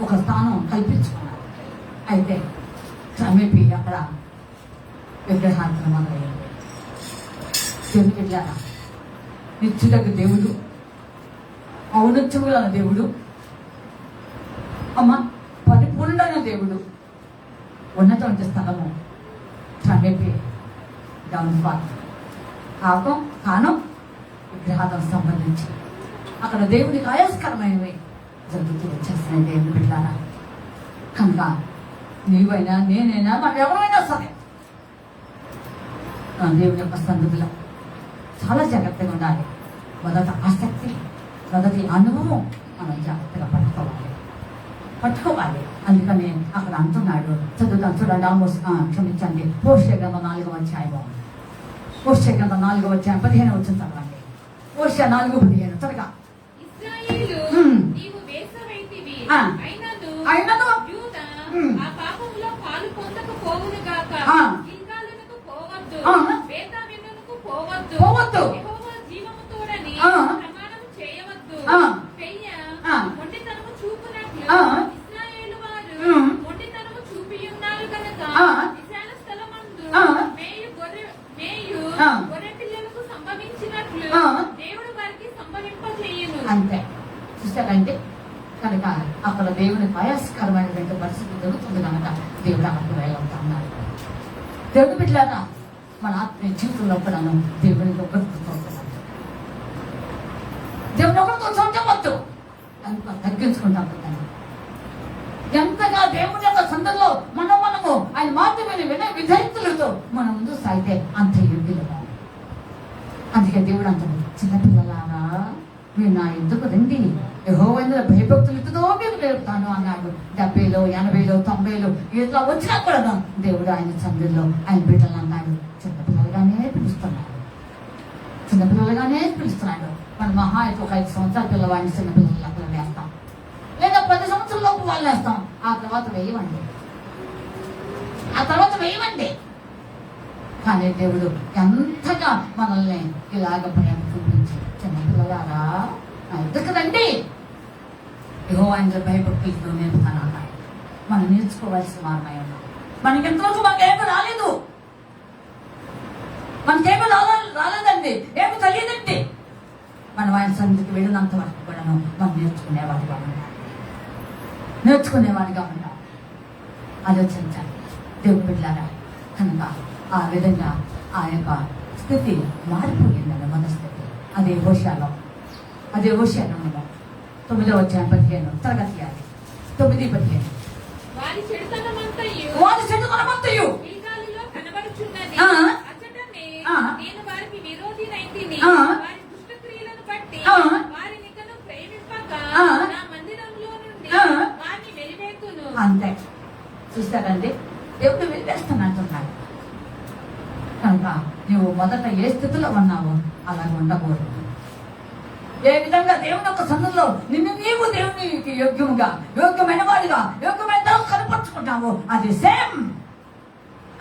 Speaker 1: ఒక స్థానం కల్పించుకున్నారు. అయితే క్రమేపీ అక్కడ విగ్రహార్థం మొదలయ్యింది. చెరుకెళ్ళారా? నిత్యుడకు దేవుడు, ఔన్నత్యముల దేవుడు, అమ్మ పరిపూర్ణమైన దేవుడు, ఉన్నటువంటి స్థలము క్రమేపీ డౌన్ఫాల్ కానం విగ్రహాలకు సంబంధించి అక్కడ దేవుడికి ఆయాస్కరమైనవి జరుగుతూ వచ్చేస్తున్నాయి. దేవుని బిడ్డలారా, కనుక నీవైనా నేనైనా మనం ఎవరైనా సరే దేవుని యొక్క సన్నిధిలో చాలా జాగ్రత్తగా ఉండాలి. మొదటి ఆసక్తి, మొదటి అనుభవం మనం జాగ్రత్తగా పట్టుకోవాలి. అందుకని అక్కడ అంటున్నాడు, చదువుతాను చూడండి. క్షమించండి, హోషేయ గ్రంథం 4వ అధ్యాయం, హోషేయ గ్రంథం 4వ అధ్యాయం 15 వచ్చిన చదవండి. హోషేయ 4:15 త్వరగా. అయినను
Speaker 2: యూదా ఆ పాపములో పాలు పొందకపోవును గాక, గిల్గాలునకు పోవద్దు, బేతావెనుకు పోవద్దు, యెహోవా జీవముతోడని ప్రమాణము చేయవద్దు, పెయ్య మొండితనము చూపునట్లు ఇశ్రాయేలు వారు మొండితనము చూపియున్నారు కనుక విశాల స్థలమందు మేయు గొర్రె పిల్లలకు సంభవించినట్లు దేవుడు వారికి సంభవింపజేయును.
Speaker 1: అంతే చూసారంటే, కనుక అక్కడ దేవుని ప్రయాసకరమైనటువంటి పరిస్థితి జరుగుతుంది కనుక దేవుడు అక్కడికి వెళ్ళవుతున్నాడు. దేవుని బిడ్డలారా, మన ఆత్మీయ జీవితంలో కూడా దేవుని ఒకరితో చూస్తున్నాం. దేవుని ఒకరితో చూడవద్దు, అంత తగ్గించుకుంటాం. ఎంతగా దేవుని యొక్క సందర్లో మనము ఆయన మాత్రమే విధేయతలతో మన ముందు సాగితే అంత యోగ్యులుగా. అందుకే దేవుడు అంటాడు, చిన్నపిల్లలారా మీరు నా ఎందుకు రండి, యెహోవా భయభక్తులతో మీకు నేర్పుతాను అన్నాడు. 70లో 80లో 90లో ఇట్లా వచ్చినా కూడా దేవుడు ఆయన సందుల్లో ఆయన బిడ్డలు అన్నాడు. చిన్నపిల్లలుగానే పిలుస్తున్నాడు. మన మహా అయితే ఒక 5 సంవత్సరాల పిల్లవాడిని చిన్నపిల్లలు అక్కడ వేస్తాం, లేదా 10 సంవత్సరాల లోపు వాళ్ళు వేస్తాం. ఆ తర్వాత వేయమండి. కానీ దేవుడు ఎంతగా మనల్ని ఇలాగ ప్రేమ చూపించి, చిన్నపిల్లలారా నా ఎదుకు రండి, యెహోవా భయభక్తులతో నేర్పుతాను అన్నాడు. మనం నేర్చుకోవాల్సిన వారమై ఉన్నాం. మనకి ఎంతవరకు మాకేమీ రాలేదు, మనకేమీ రాలేదండి, ఏమి తెలియదండి. మనం ఆయన సన్నిధికి వెళ్ళినంత వరకు కూడా మనం నేర్చుకునేవాడిగా ఉన్నాం. ఆలోచించాలి దేవుడు బిడ్డలారా. కనుక ఆ విధంగా ఆ యొక్క స్థితి మారిపోయిందండి. మన స్థితి అదే హోషేయలో 9వ అధ్యాయం 15 తరగతి 9:15
Speaker 2: వారి
Speaker 1: చెడుతనమంతయు
Speaker 2: గిల్గాలులో కనబడుచున్నది. అచ్చటనే నేను వారికి విరోధినైతిని. వారి దుష్టక్రియలను బట్టి వారిని ప్రేమింపక నా మందిరంలో నుండి వారిని వెలివేతును.
Speaker 1: అంతే, చూస్తారండి, దేవుడు వెలివేస్తానంటున్నాడు. కనుక నువ్వు మొదట ఏ స్థితిలో ఉన్నావో అలా ఉండకూడదు. ఏ విధంగా దేవుని యొక్క సన్నిధిలో నిన్ను నీవు దేవునికి యోగ్యమైన వాడిగా యోగ్యమైన కనపరుచుకుంటావు, అది సేమ్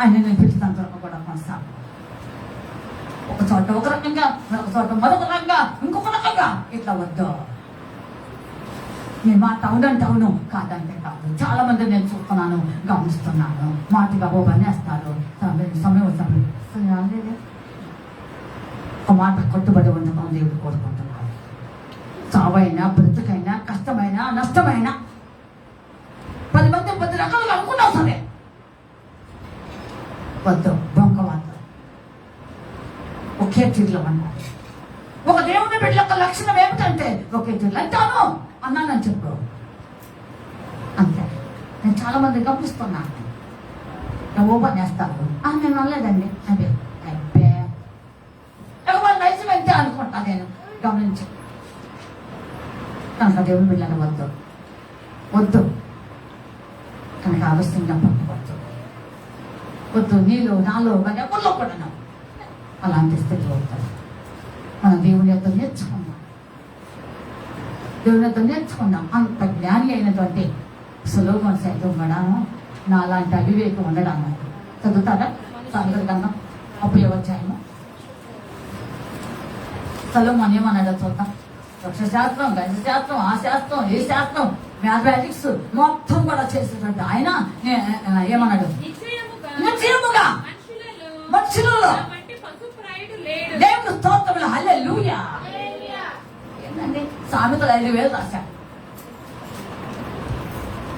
Speaker 1: అని నేను పిలుస్తాను కూడా కొనసాగు. ఒక చోట ఒక రకంగా, మరొక చోట మరొక రకంగా, ఇంకొక రకంగా ఇట్లా వద్దు. నీ మాట అవునంటే అవును, కాదంటే కాదు. చాలా మంది నేను చూస్తున్నాను, గమనిస్తున్నాను. మాటగా ఓ పనేస్తారు, సమయం వచ్చినప్పుడు ఒక మాట కట్టుబడి ఉండడం దేవుడు కోరుకుంటున్నాడు. చావైనా బ్రతుకైనా కష్టమైనా నష్టమైనా 10 మంది 10 రకాలుగా అనుకున్నా సరే వద్దు, బొంక వద్దు. ఒకే తీరులో అన్నారు. ఒక దేవుని బిడ్డ యొక్క లక్షణం ఏమిటంటే ఒకే తీరులో అంటాను అన్నానని చెప్పు. అంతే. నేను చాలా మంది గమనిస్తున్నాను, ఓపెన్ చేస్తాను, నేను అనలేదండి, అదే ఎవరు నైజం అయితే అనుకుంటా నేను గమనించి. కనుక దేవుని బిడ్డలు వద్దు కనుక ఆలస్యంగా వద్దు. నీలో నాలో కానీ ఎవరిలో కూడా అలాంటి స్థితిలో అవుతారు. మనం దేవుని యొక్క నేర్చుకున్నాం. అంత జ్ఞాని అయినటువంటి సులోమోను సైతం కూడా నాలాంటి అవివేకం ఉండడం. చదువుతారా సాగరికన్నా 30వ అధ్యాయము. సొలొమోను ఏమన్నాడో చూద్దాం. వృక్షశాస్త్రం, గజశాస్త్రం, ఆ శాస్త్రం, ఈ శాస్త్రం, మ్యాథమెటిక్స్ మొత్తం కూడా చేసేటువంటి ఆయన ఏమన్నాడు? నిశ్చయముగా మనుషులలో దేవుడు స్తోత్రములు, హల్లెలూయా. ఏంటండి సామెతలు 5,000 రాశాడు.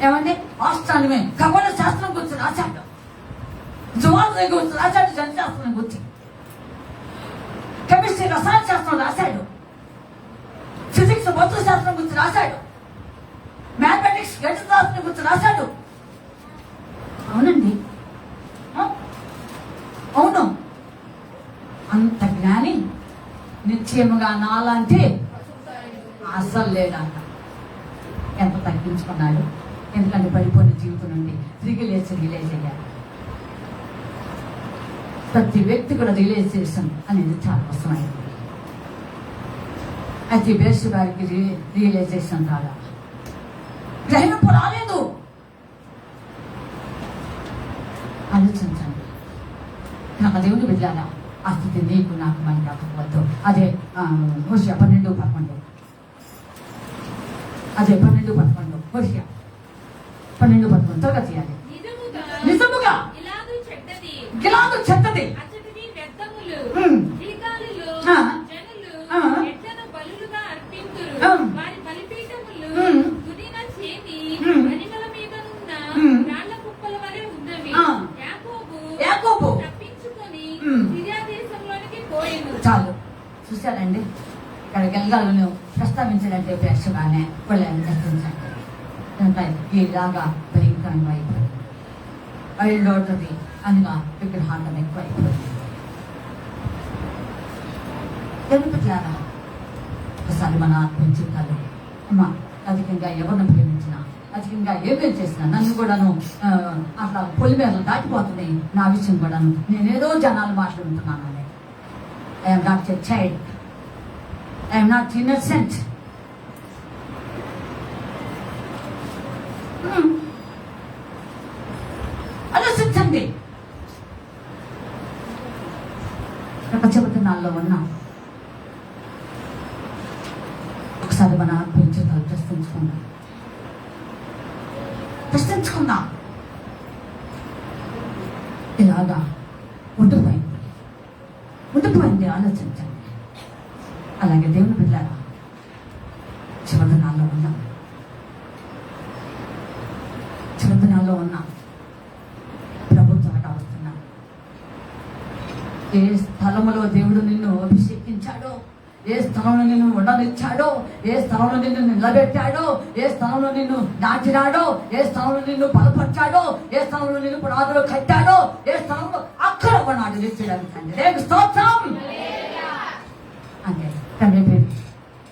Speaker 1: ఏమండి ఆస్ట్రానమీ ఖగోళ శాస్త్రం గురించి రాశాడు, జువాలజీ గురించి రాశాడు, జనశాస్త్రం గురించి, కెమిస్ట్రీ రసాయన శాస్త్రం రాశాడు, ఫిజిక్స్ భౌతిక శాస్త్రం గురించి రాశాడు, మ్యాథమెటిక్స్ గణిత శాస్త్రం గురించి రాశాడు. అవునండి, అవును. అంత జ్ఞాని నిశ్చయముగా నాలాంటి అసలు లేదంట. ఎంత తగ్గించుకున్నాడు. ఎందుకంటే పడిపోయిన జీవితం నుండి తిరిగి లేచేయాలి. ప్రతి వ్యక్తి కూడా రియలైజేషన్ అనేది చాలా అవసరమైంది. అయితే బేసు గారికి రియలైజేషన్ రాదా, గ్రహింపు రాలేదు. ఆలోచించండి. నాకు దేవుని బిడ్డారా, ఆ స్థితి నీకు నాకు మన రాకపోవద్దు. అదే హోషియా 12:11. అదే 12:11 హోషియా 12:11 త్వరగా చేయాలి. నిజముగా గిలాదు చెడ్డది,
Speaker 2: వారి బలిపీఠములు తుదిన చేతి అనిమల మీద ఉన్న రాళ్ల కుప్పల వలె ఉన్నవి. యాకోబు తప్పించుకొని సిరియా దేశంలోనికి పోయింది.
Speaker 1: చాలు, చూశారండి. ఇక్కడ గెలగాలను ప్రస్తావించాలంటే పేర్చగానే వాళ్ళని దర్శించండి. ఇలాగా భయంకరంగా అయిపోయింది. ఐదోటది అనగా విగ్రహాంతం ఎక్కువ అయిపోయింది. తెలుపుట్లారా ఒకసారి మన ఆత్మ జీవితాలు అమ్మా అధికంగా ఎవరిని ప్రేమించినా, అధికంగా ఏమేం చేసినా నన్ను కూడాను అట్లా పొలిమేరలు దాటిపోతున్నాయి. నా విషయం కూడాను నేనేదో జనాలు మాట్లాడుతున్నానని. I'm not a child, I'm not innocent. ఆలోచించండి. ఒక చివరి నాల్లో ఉన్నా ఒకసారి మన ఆత్మీయతలు ప్రశ్నించుకుందాం. ఇలాగా ఉండిపోయింది ఆలోచించండి. అలాగే దేవుని బిడ్డలారా, చివరి దినాల్లో ఉన్నాం. ప్రభుత్వం వస్తున్నా. ఏ స్థలంలో దేవుడు నిన్ను అభిషేకించాడో, ఏ స్థలంలో నిన్ను ఉండనిచ్చాడో, ఏ స్థలంలో నిన్ను నిలబెట్టాడో, ఏ స్థలంలో నిన్ను నాటినాడో, ఏ స్థలంలో నిన్ను బలపరిచాడో, ఏ స్థలంలో నిన్ను పునాదులు కట్టాడో, ఏ స్థలంలో అక్కడ కొన్నాడు నిశ్చయడానికి స్తోత్రం. అంటే తండ్రి పేరు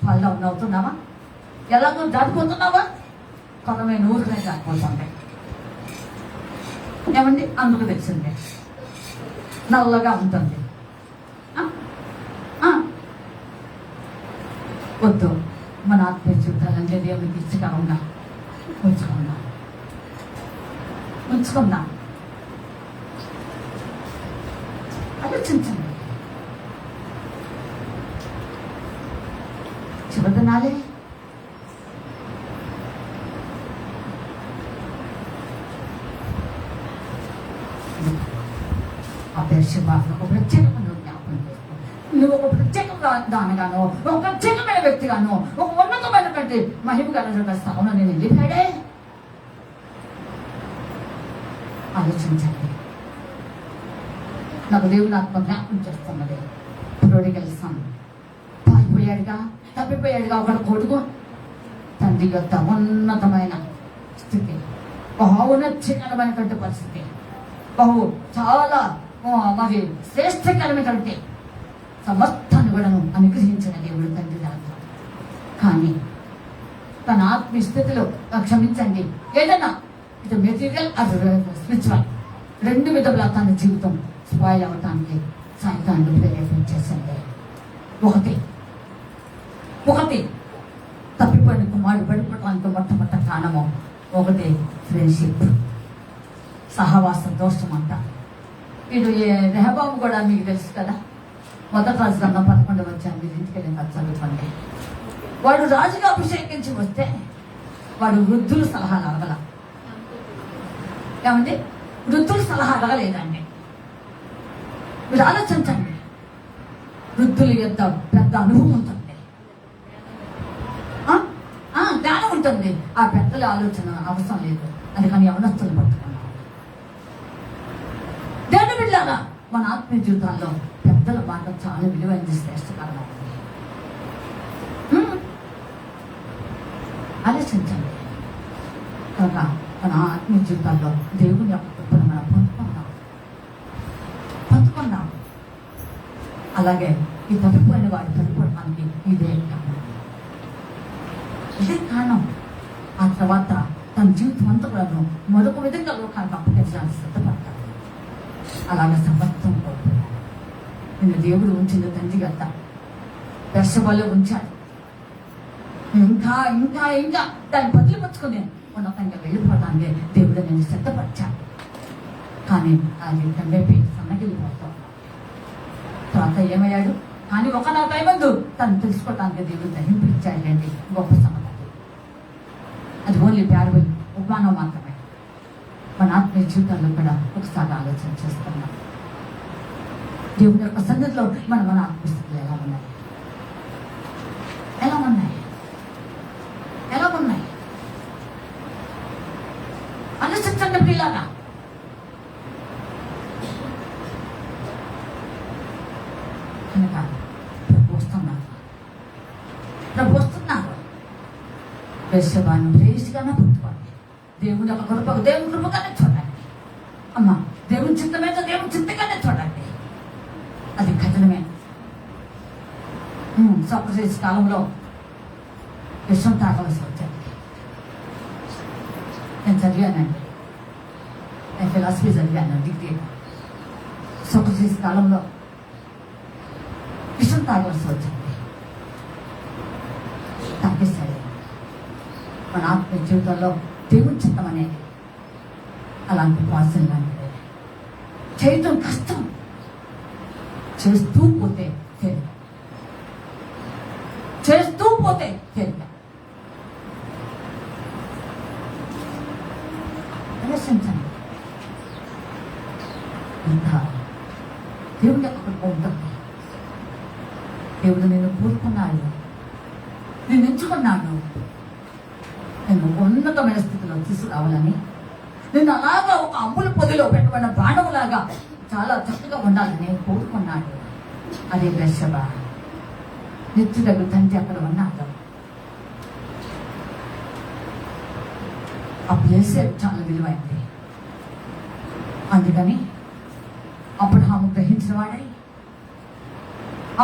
Speaker 1: వాళ్ళు అవుతున్నావా? ఎలాగో దాటిపోతున్నావా? కొంతమంది నూరుకునే దాటిపోతుంది. ఏమండి అందుకు తెలిసిందే నల్లగా ఉంటుంది. వద్దు, మన ఆత్మీయ జీవితాలంటే దేవునికి ఇష్టకరంగా ఉంచుకుందాం. ఆలోచించండి. చివరినాలే ఆ దర్శబాబు ఒక ప్రత్యేకమైన జ్ఞాపకం చేసుకో. నువ్వు ఒక ప్రత్యేకంగా దానిగాను, ఒక ప్రత్యేకమైన వ్యక్తిగాను, ఒక ఉన్నతమైనటువంటి మహిమ కలిగిన స్థలంలో నేను వెళ్ళిపోయాడే. ఆలోచించండి. నాకు దేవుని ఆత్మ జ్ఞాపకం చేస్తున్నది. ప్రోడిగల్ సన్ పారిపోయాడుగా, తప్పిపోయాడుగా ఒక కొడుకు. తండ్రి యొక్క ఉన్నతమైన స్థితి, బహునచ్చకరమైనటువంటి పరిస్థితి, చాలా మరి శ్రేష్టకరమైనటువంటి సమస్తాన్ని కూడా అనుగ్రహించిన దేవుడు తండ్రి దాంట్లో. కానీ తన ఆత్మీయ స్థితిలో క్షమించండి, ఏదైనా ఇటు మెటీరియల్ అది స్పిరిచువల్ రెండు విధములా తన జీవితం స్పాయిల్ అవటానికి సాయంత్రాన్ని ప్రేరేపించేసింది. ఒకటి తప్పిపోయిన కుమారుడు పడిపోవడానికి మొట్టమొదటి కారణము ఒకటి ఫ్రెండ్షిప్, సహవాస దోషం అంట. ఇటు రెహబాము కూడా మీకు తెలుసు కదా, మొదటి రాజు గ్రంథం 11 వచ్చాను, మీరు ఇంటికి వెళ్ళిన చదువుకోండి. వాడు రాజుగా అభిషేకించి వస్తే వాడు వృద్ధులు సలహాలు అడగల. ఏమండి? వృద్ధులు సలహా అడగలేదండి. మీరు ఆలోచించండి. వృద్ధులు ఎంత పెద్ద అనుభవం ఉంటుంది, జ్ఞానం ఉంటుంది. ఆ పెద్దల ఆలోచన అవసరం లేదు. అందుకని యవనస్తులు పట్టుకున్నాం. దేవుని బిడ్డలారా, మన ఆత్మీయ జీవితాల్లో పెద్దల మాట చాలా విలువైనది, శ్రేష్టకరమైనది. ఆలోచించండి. కనుక మన ఆత్మీయ జీవితాల్లో దేవుని యొక్క కృపను మనం పొందుకున్నాం. అలాగే ఈ తప్పిపోయిన వాడు చనిపోవడానికి ఇదే కారణం. ఆ తర్వాత తన జీవితం అంతా కూడా మరొక విధంగా లోకానికి అప్పగించడానికి సిద్ధపడతాడు. అలాగే సమర్థం కోల్పోయాడు. నిన్ను దేవుడు ఉంచింది తండ్రి గత దర్శబలో ఉంచాడు. ఇంకా ఇంకా ఇంకా దాన్ని బదిలిపరుచుకుని ఉన్నతంగా వెళ్ళిపోవడానికి దేవుడు నేను సిద్ధపరిచాడు. కానీ అది తండ్రి సన్నగిలిపోతాం. తర్వాత ఏమయ్యాడు? కానీ ఒక నా టైమందు తను తెలుసుకోవడానికి దేవుడు దహింపించాడండి. గొప్ప సమాధానం. అది ఓన్లీ ప్యారబుల్, ఉపమానం మాత్రమే. మన ఆత్మీయ జీవితంలో కూడా ఒకసారి ఆలోచన చేస్తున్నాం. దేవుని యొక్క సన్నిధిలో మన ఆత్మస్థితులు ఎలా ఉన్నాయి? ఆలోచించండి పిల్లగా. కనుక ప్రభు వస్తున్నారు. వేసవాన్ని ప్రేసిగానే పుట్టుకోండి. దేవుని యొక్క కృప, దేవుని కృపగానే చూడండి. అమ్మా, దేవుని చిత్తమేదో దేవుని చిత్తగానే చూడండి. అది కఠినమే. సోక్రటీస్ కాలంలో విషం తాగవలసి వచ్చింది. నేను చదివానండి, నేను ఫిలాసఫీ చదివాను డిగ్రీ. సోక్రటీస్ కాలంలో విషం తాగవలసి వచ్చింది. తాగేశాడు. మన ఆత్మ జీవితంలో దేవుని చిత్తం అనేది అలాంటి పాసన్ లాంటిది. చేయటం కష్టం, చేస్తూ పోతే తేలిక, చేస్తూ పోతే తేలిక. ప్రదర్శించండి. ఇంకా దేవుడి యొక్క కృప ఉంటుంది. దేవుడు నిన్ను కోరుకున్నాడు, నిన్ను ఎంచుకున్నాడు. నేను ఉన్నతమైన స్థితిలో తీసుకురావాలని, నిన్ను అలాగా ఒక అమ్ముల పొదిలో పెట్టబడిన బాణములాగా చాలా చక్కగా ఉండాలని కోరుకున్నాడు. అదే బెర్షెబా. నిత్యుడగు తండ్రి అక్కడ ఉన్నాడు. ఆ ప్లేసే చాలా విలువైంది. అందుకని అబ్రహాము గ్రహించిన వాడై,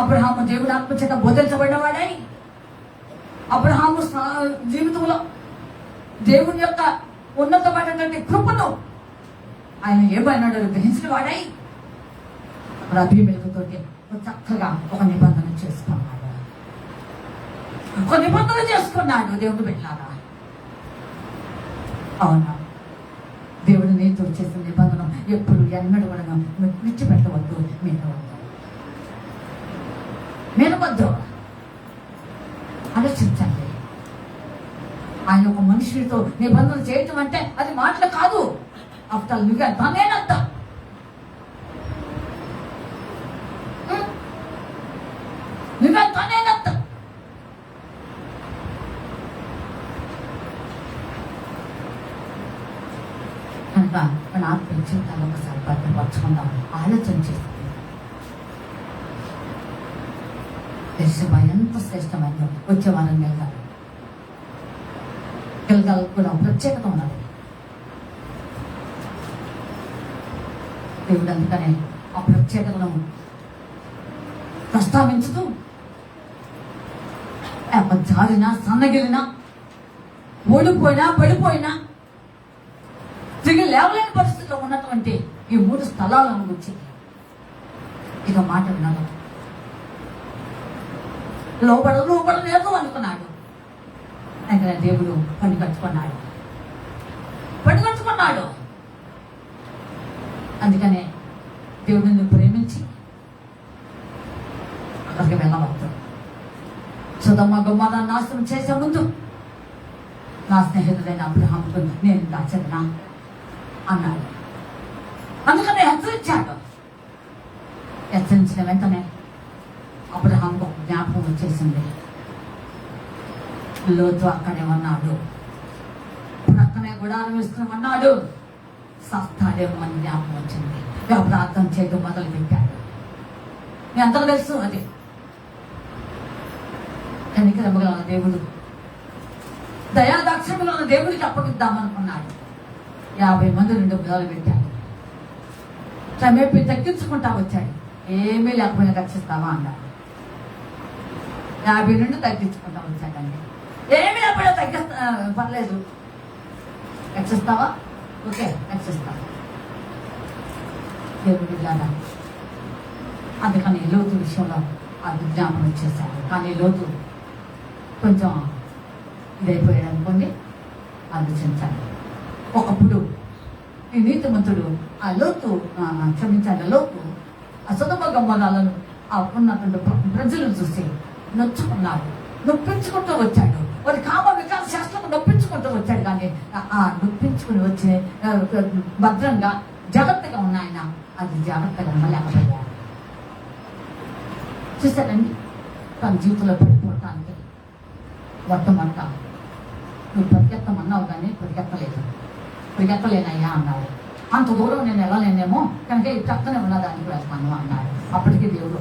Speaker 1: అబ్రహాము దేవుని ఆత్మ చేత బోధించబడిన వాడై, అబ్రహాము జీవితంలో దేవుని యొక్క ఉన్నతమైనటువంటి కృపను ఆయన ఏమైనాడో గ్రహించిన వాడై అభిమేలతోటి చక్కగా ఒక నిబంధన చేసుకున్నాడు. ఒక నిబంధన చేసుకున్నాడు దేవుడు వెళ్ళారా. అవునా, దేవుడు నీతో చేసిన నిబంధన ఎప్పుడు ఎన్నడూ కూడా విడిచిపెట్టవద్దు. మీరు వద్దు ఆలోచించండి. ఆయన ఒక మనుషులతో నిబంధన చేయటం అంటే అది మాటలు కాదు. ఆఫ్టర్ నువ్వు తనేనంత నువ్వే తనేనంత. కనుక మన ఆత్మ జీవితాలు ఒకసారి భద్రపరచుకుందాం. ఆలోచన చేస్తుంది. బెర్షెబా ఎంత శ్రేష్టమైందో. వచ్చే వారం గిల్గాల్ కూడా ప్రత్యేకత ఉన్నది. దేవుడు అందుకనే ఆ ప్రత్యేకతను ప్రస్తావించుతూ జారినా సన్నగిలినా ఓడిపోయినా పడిపోయినా తిరిగి లేవలేని పరిస్థితిలో ఉన్నటువంటి ఈ 3 స్థలాలను గురించి ఇక మాట వినదు. లోపడలేదు అనుకున్నాడు. అయితే దేవుడు పని కట్టుకున్నాడు. అందుకనే దేవుడు నిన్ను ప్రేమించి అక్కడికి వెళ్ళవద్దు. సుధమ్మ గుమ్మారా నాశనం చేసే ముందు నా స్నేహితుడైన అబ్రహాముకు నేను దాచదనా అన్నాడు. అందుకనే హెచ్చరించాడు. హెచ్చరించిన వెంటనే అబ్రహాంకు జ్ఞాపకం వచ్చేసింది. లోతు అక్కడే ఉన్నాడు, ప్రక్కనే గుడారం వేసుకున్నాడు. సస్తాడేమో అని జ్ఞాపకం వచ్చింది. ప్రార్థన చేయడం మొదలు పెట్టాడు. మీ అందరూ తెలుసు అది. కనికరముగల దేవుడు, దయాదాక్షిణ్యముల దేవుడికి అప్పగిద్దామనుకున్నాడు. 50 మంది నుండి మొదలు పెట్టాడు. సమేపి తగ్గించుకుంటా వచ్చాడు. ఏమీ లేకపోయినా రక్షిస్తావా అన్నాడు. 50 నుండి తగ్గించుకుంటా వచ్చాడండి. ఏమీ లేకపోయినా పర్లేదు, రక్షిస్తావా? ఓకే, రక్షిస్తా. దేవుడు ఇలాగా. అందుకని లోతు విషయంలో ఆ విజ్ఞాపన వచ్చేసాడు. కానీ లోతు కొంచెం ఇదైపోయాడు అనుకోండి. ఆలోచించాలి. ఒకప్పుడు ఈ నీతిమంతుడు ఆ లోతు క్షమించాలి, లోతు ఆ సుధమ గమ్మగాలను ఆ ఉన్నటువంటి ప్రజలను చూసి నొచ్చుకున్నాడు, నొప్పించుకుంటూ వచ్చాడు. వారి కామ వికాస శాస్త్రం నొప్పించుకుంటూ వచ్చాడు. కానీ ఆ నొప్పించుకుని వచ్చే భద్రంగా జాగ్రత్తగా ఉన్నాయన అది జాగ్రత్తగా ఉండలేకపోయాడు. చూసారండి, తన జీవితంలో పడిపోవటానికి మొట్టమొట్ట నువ్వు పరిగెత్తమన్నావు కానీ పరిగెత్తలేనయ్యా అన్నాడు. అంత దూరం నేను వెళ్ళలేనేమో కనుక ఈ పక్కనే ఉన్నదానికి వెళ్తాను అన్నాడు. అప్పటికి దేవుడు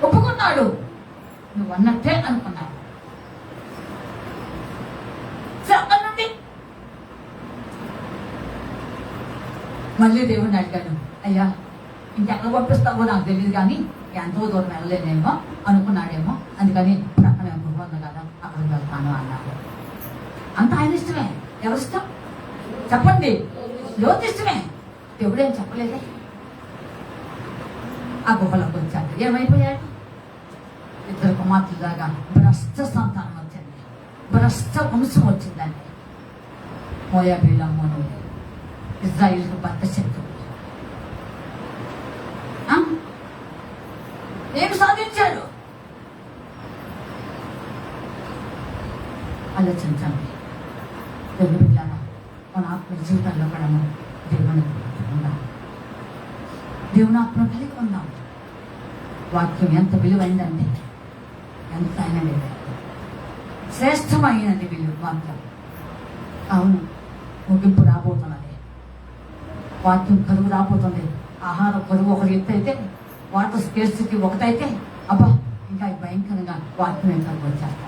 Speaker 1: ఒప్పుకున్నాడు. నువ్వు అన్నట్టే అనుకున్నాడు. అక్కడి నుండి మళ్ళీ దేవుడిని అడిగాడు, అయ్యా ఇంకెక్కడ పంపిస్తావో నాకు తెలియదు కానీ ఎంతో దూరం వెళ్ళలేనేమో అనుకున్నాడేమో. అందుకని పక్కనే గృహం ఉంది కదా, చేస్తాను అన్నాడు. అంత ఆయన ఇష్టమే. ఎవరిష్టం చెప్పండి? లోతు ఇష్టమే. దేవుడేం చెప్పలేదే. ఆ గుహలోకి వచ్చాడు. ఏమైపోయాడు? ఇద్దరు కుమార్తెలాగా భ్రష్ట సంతానం వచ్చింది, భ్రష్ట వంశం వచ్చిందండి. మోయాబీలమ్మను ఇజ్రాయిల్కు భర్త శత్రువు. ఏమి సాధించాడు? ఆలోచించండి. దేవుని బిడ్డలారా, మన ఆత్మ జీవితంలో కూడా దేవుని ఉందాం, దేవుని ఆత్మ కలిగి ఉందాం. వాక్యం ఎంత విలువైందండి, ఎంత అయినా విలువైంది, శ్రేష్టమైనది విలువ వాక్యం. అవును, ముగింపు రాబోతున్నది. వాక్యం కరువు రాబోతుంది. ఆహార కరువు ఒకటి ఎత్తు అయితే, వాటర్ స్కేర్సిటీ ఒకటైతే, అబ్బా ఇంకా భయంకరంగా వాక్యం కరువు వచ్చేస్తుంది.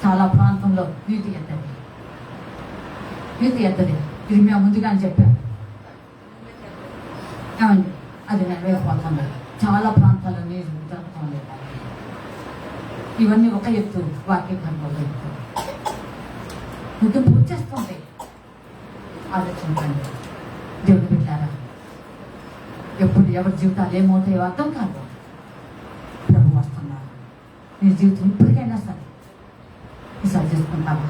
Speaker 1: చాలా ప్రాంతంలో నీటి ఎత్తది, నీతి ఎత్తది. ఇది మేము ముందుగానే చెప్పాము. ఏమండి, అది నెరవేరిపోతుంది. చాలా ప్రాంతాల్లో నీరు దొరకటం లేదు. ఇవన్నీ ఒక ఎత్తు, వాక్యం కనుక ఎత్తు. ముగింపు వచ్చేస్తుంది. ఆలోచించండి దేవుని బిడ్డలారా. ఎప్పుడు ఎవరి జీవితాలు ఏమవుతాయో అర్థం కాదు. ప్రభు వస్తున్నారు. నీ జీవితం ఇప్పటికైనా సరే ఈసారి చేసుకుంటావా?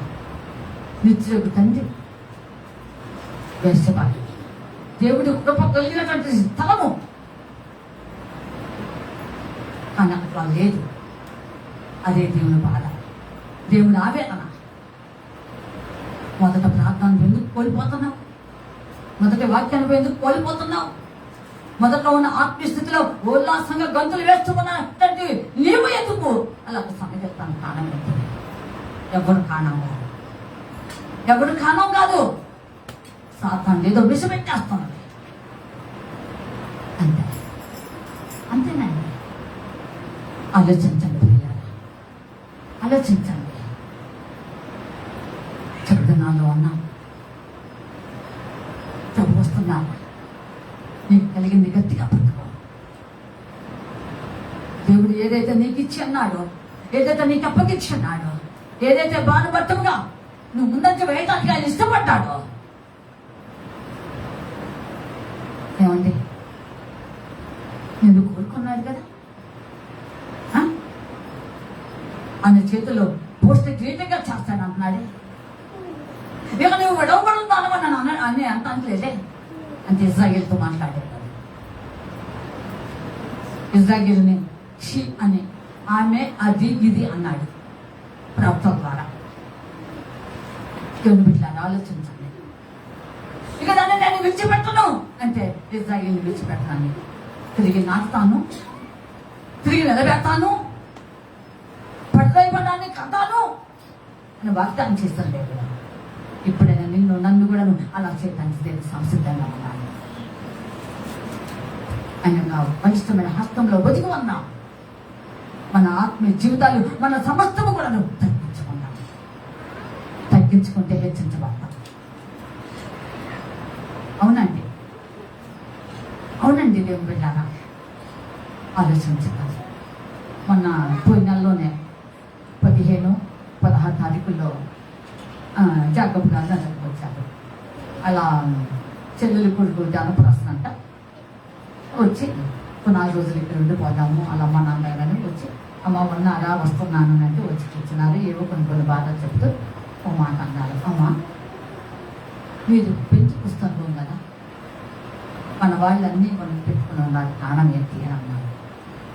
Speaker 1: నిత్యులకు తండ్రి వేసేవాడు, దేవుడి కృప కలిగినటువంటి స్థలము. కానీ అట్లా లేదు. అదే దేవుని బాధ, దేవుని ఆవేదన. మొదట ప్రార్థన ఎందుకు కోల్పోతున్నావు? మొదటి వాక్యాన్ని ఎందుకు కోల్పోతున్నావు? మొదట్లో ఉన్న ఆత్మీయస్థితిలో ఉల్లాసంగా గంతులు వేస్తున్నటువంటి నీవు ఎందుకు అలా సంగతిస్తాను? కారణం ఏంటి? ఎవరు కారణం కాదు, ఎవరు కారణం కాదు. సాతాను ఏదో విషపెట్టేస్తున్నది. అంతే, అంతేనండి. ఆలోచించండి పిల్లలు, ఆలోచించండి. చెడుదనాల్లో ఉన్నాం. ప్రభు వస్తున్నారు. నీకు కలిగింది గట్టిగా పట్టుకో. దేవుడు ఏదైతే నీకు ఇచ్చి అన్నాడో, ఏదైతే నీకు అప్పగించి అన్నాడో, ఏదైతే బాధపడటంగా నువ్వు ముందంజ వేయటానికి ఆయన ఇష్టపడ్డాడో, ఏమండి, నిన్ను కోరుకున్నాడు కదా. ఆయన చేతిలో పోస్ట్ గ్రేట్గా చేస్తాను అంటున్నాడే. ఇక నువ్వు విడవబడుతున్నాను అని అంటలేదే. అంటే ఇజ్రాయేల్తో మాట్లాడాడు. ఇజ్రాయేల్ని షీ అని, ఆమె, అది, ఇది అన్నాడు ప్రవక్త ద్వారా. దేవుని బిడ్డలారా, ఆలోచించండి. ఇక దాన్ని నేను విడిచిపెట్టను అంటే ఇజ్రాయేల్ని విడిచిపెట్టాను, తిరిగి నాటుతాను, తిరిగి నిలబెడతాను, పడదాన్ని కట్టాను అని వాగ్దానం చేస్తాను. దేవుడు ఇప్పుడైనా నన్ను కూడా అలా చేయడానికి దేవుడు సంసిద్ధంగా ఉన్నాను. ఆయన పవిత్రమైన హస్తంలో ఒదిగి ఉన్నాం. మన ఆత్మీయ జీవితాలు, మన సమస్తము కూడా తగ్గించుకున్నాం. తగ్గించుకుంటే హెచ్చించబడతాం. అవునండి, అవునండి. దేవుని బిడ్డలారా, ఆలోచించాలి. మొన్న పోయిన నెలలోనే 15, 16 తారీఖుల్లో జాకబ్ గారు దగ్గరకు వచ్చారు. అలా చెల్లెలు కొడుకు జానపరస్తున్న అంట వచ్చి 4 రోజులు ఇక్కడ ఉండిపోదాము అలా మా నాన్నగారని వచ్చి, అమ్మ ఉన్నారా, వస్తున్నాను అంటే వచ్చి కూర్చున్నారు. ఏవో కొన్ని బాధలు చెప్తూ ఓ మాట అన్నారు. అమ్మ, మీరు పెంచుకొస్తాను కదా, మన వాళ్ళన్నీ మనం పెట్టుకుని ఉన్నారు, కారణం ఏంటి అని అన్నారు.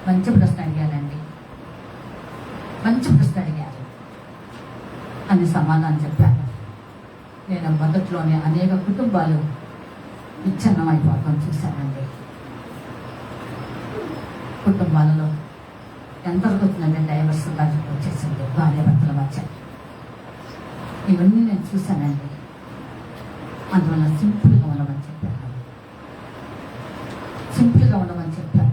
Speaker 1: మంచి ప్రశ్న అడిగారండి, మంచి ప్రశ్న అడిగారు అని సమాధానం చెప్పాను. నేను మొదట్లోనే అనేక కుటుంబాలు విచ్ఛిన్నం అయిపోవడం చూశానండి. కుటుంబాలలో ఎంతవరకు వచ్చిందంటే డైవర్స్ దానికి వచ్చేసింది, భార్య భర్తల మధ్య. ఇవన్నీ నేను చూశానండి. అందువల్ల సింపుల్గా ఉండమని చెప్పాను, సింపుల్గా ఉండమని చెప్పాను.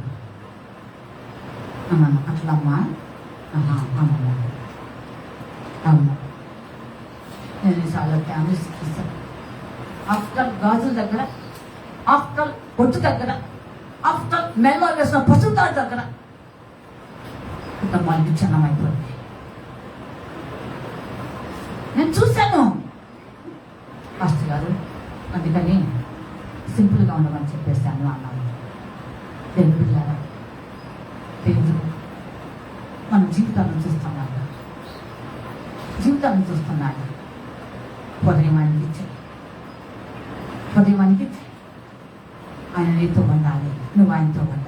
Speaker 1: అట్లమ్మా, అమ్మమ్మా, అవును. నేను చాలా ఫ్యామిలీస్ చూస్తాను. ఆఫ్టర్ గాజుల దగ్గర, ఆఫ్టర్ పొట్టు దగ్గర, ఆఫ్టర్ మెల్ల వేసిన పశువుతాడు దగ్గర కుటుంబానికి చిన్నమైపోయింది. నేను చూశాను పాస్టర్ గారు, అందుకని సింపుల్గా ఉండమని చెప్పేశాను అన్నాను. దేవుడు పిల్లారా, దేవుడు మన జీవితాలను చూస్తున్నాడు, జీవితాలను చూస్తున్నాడు. హృదయం అనిపించాయి, హృదయం అనిపించాయి. ఆయన నీతో ఉండాలి, నువ్వు ఆయనతో ఉండాలి.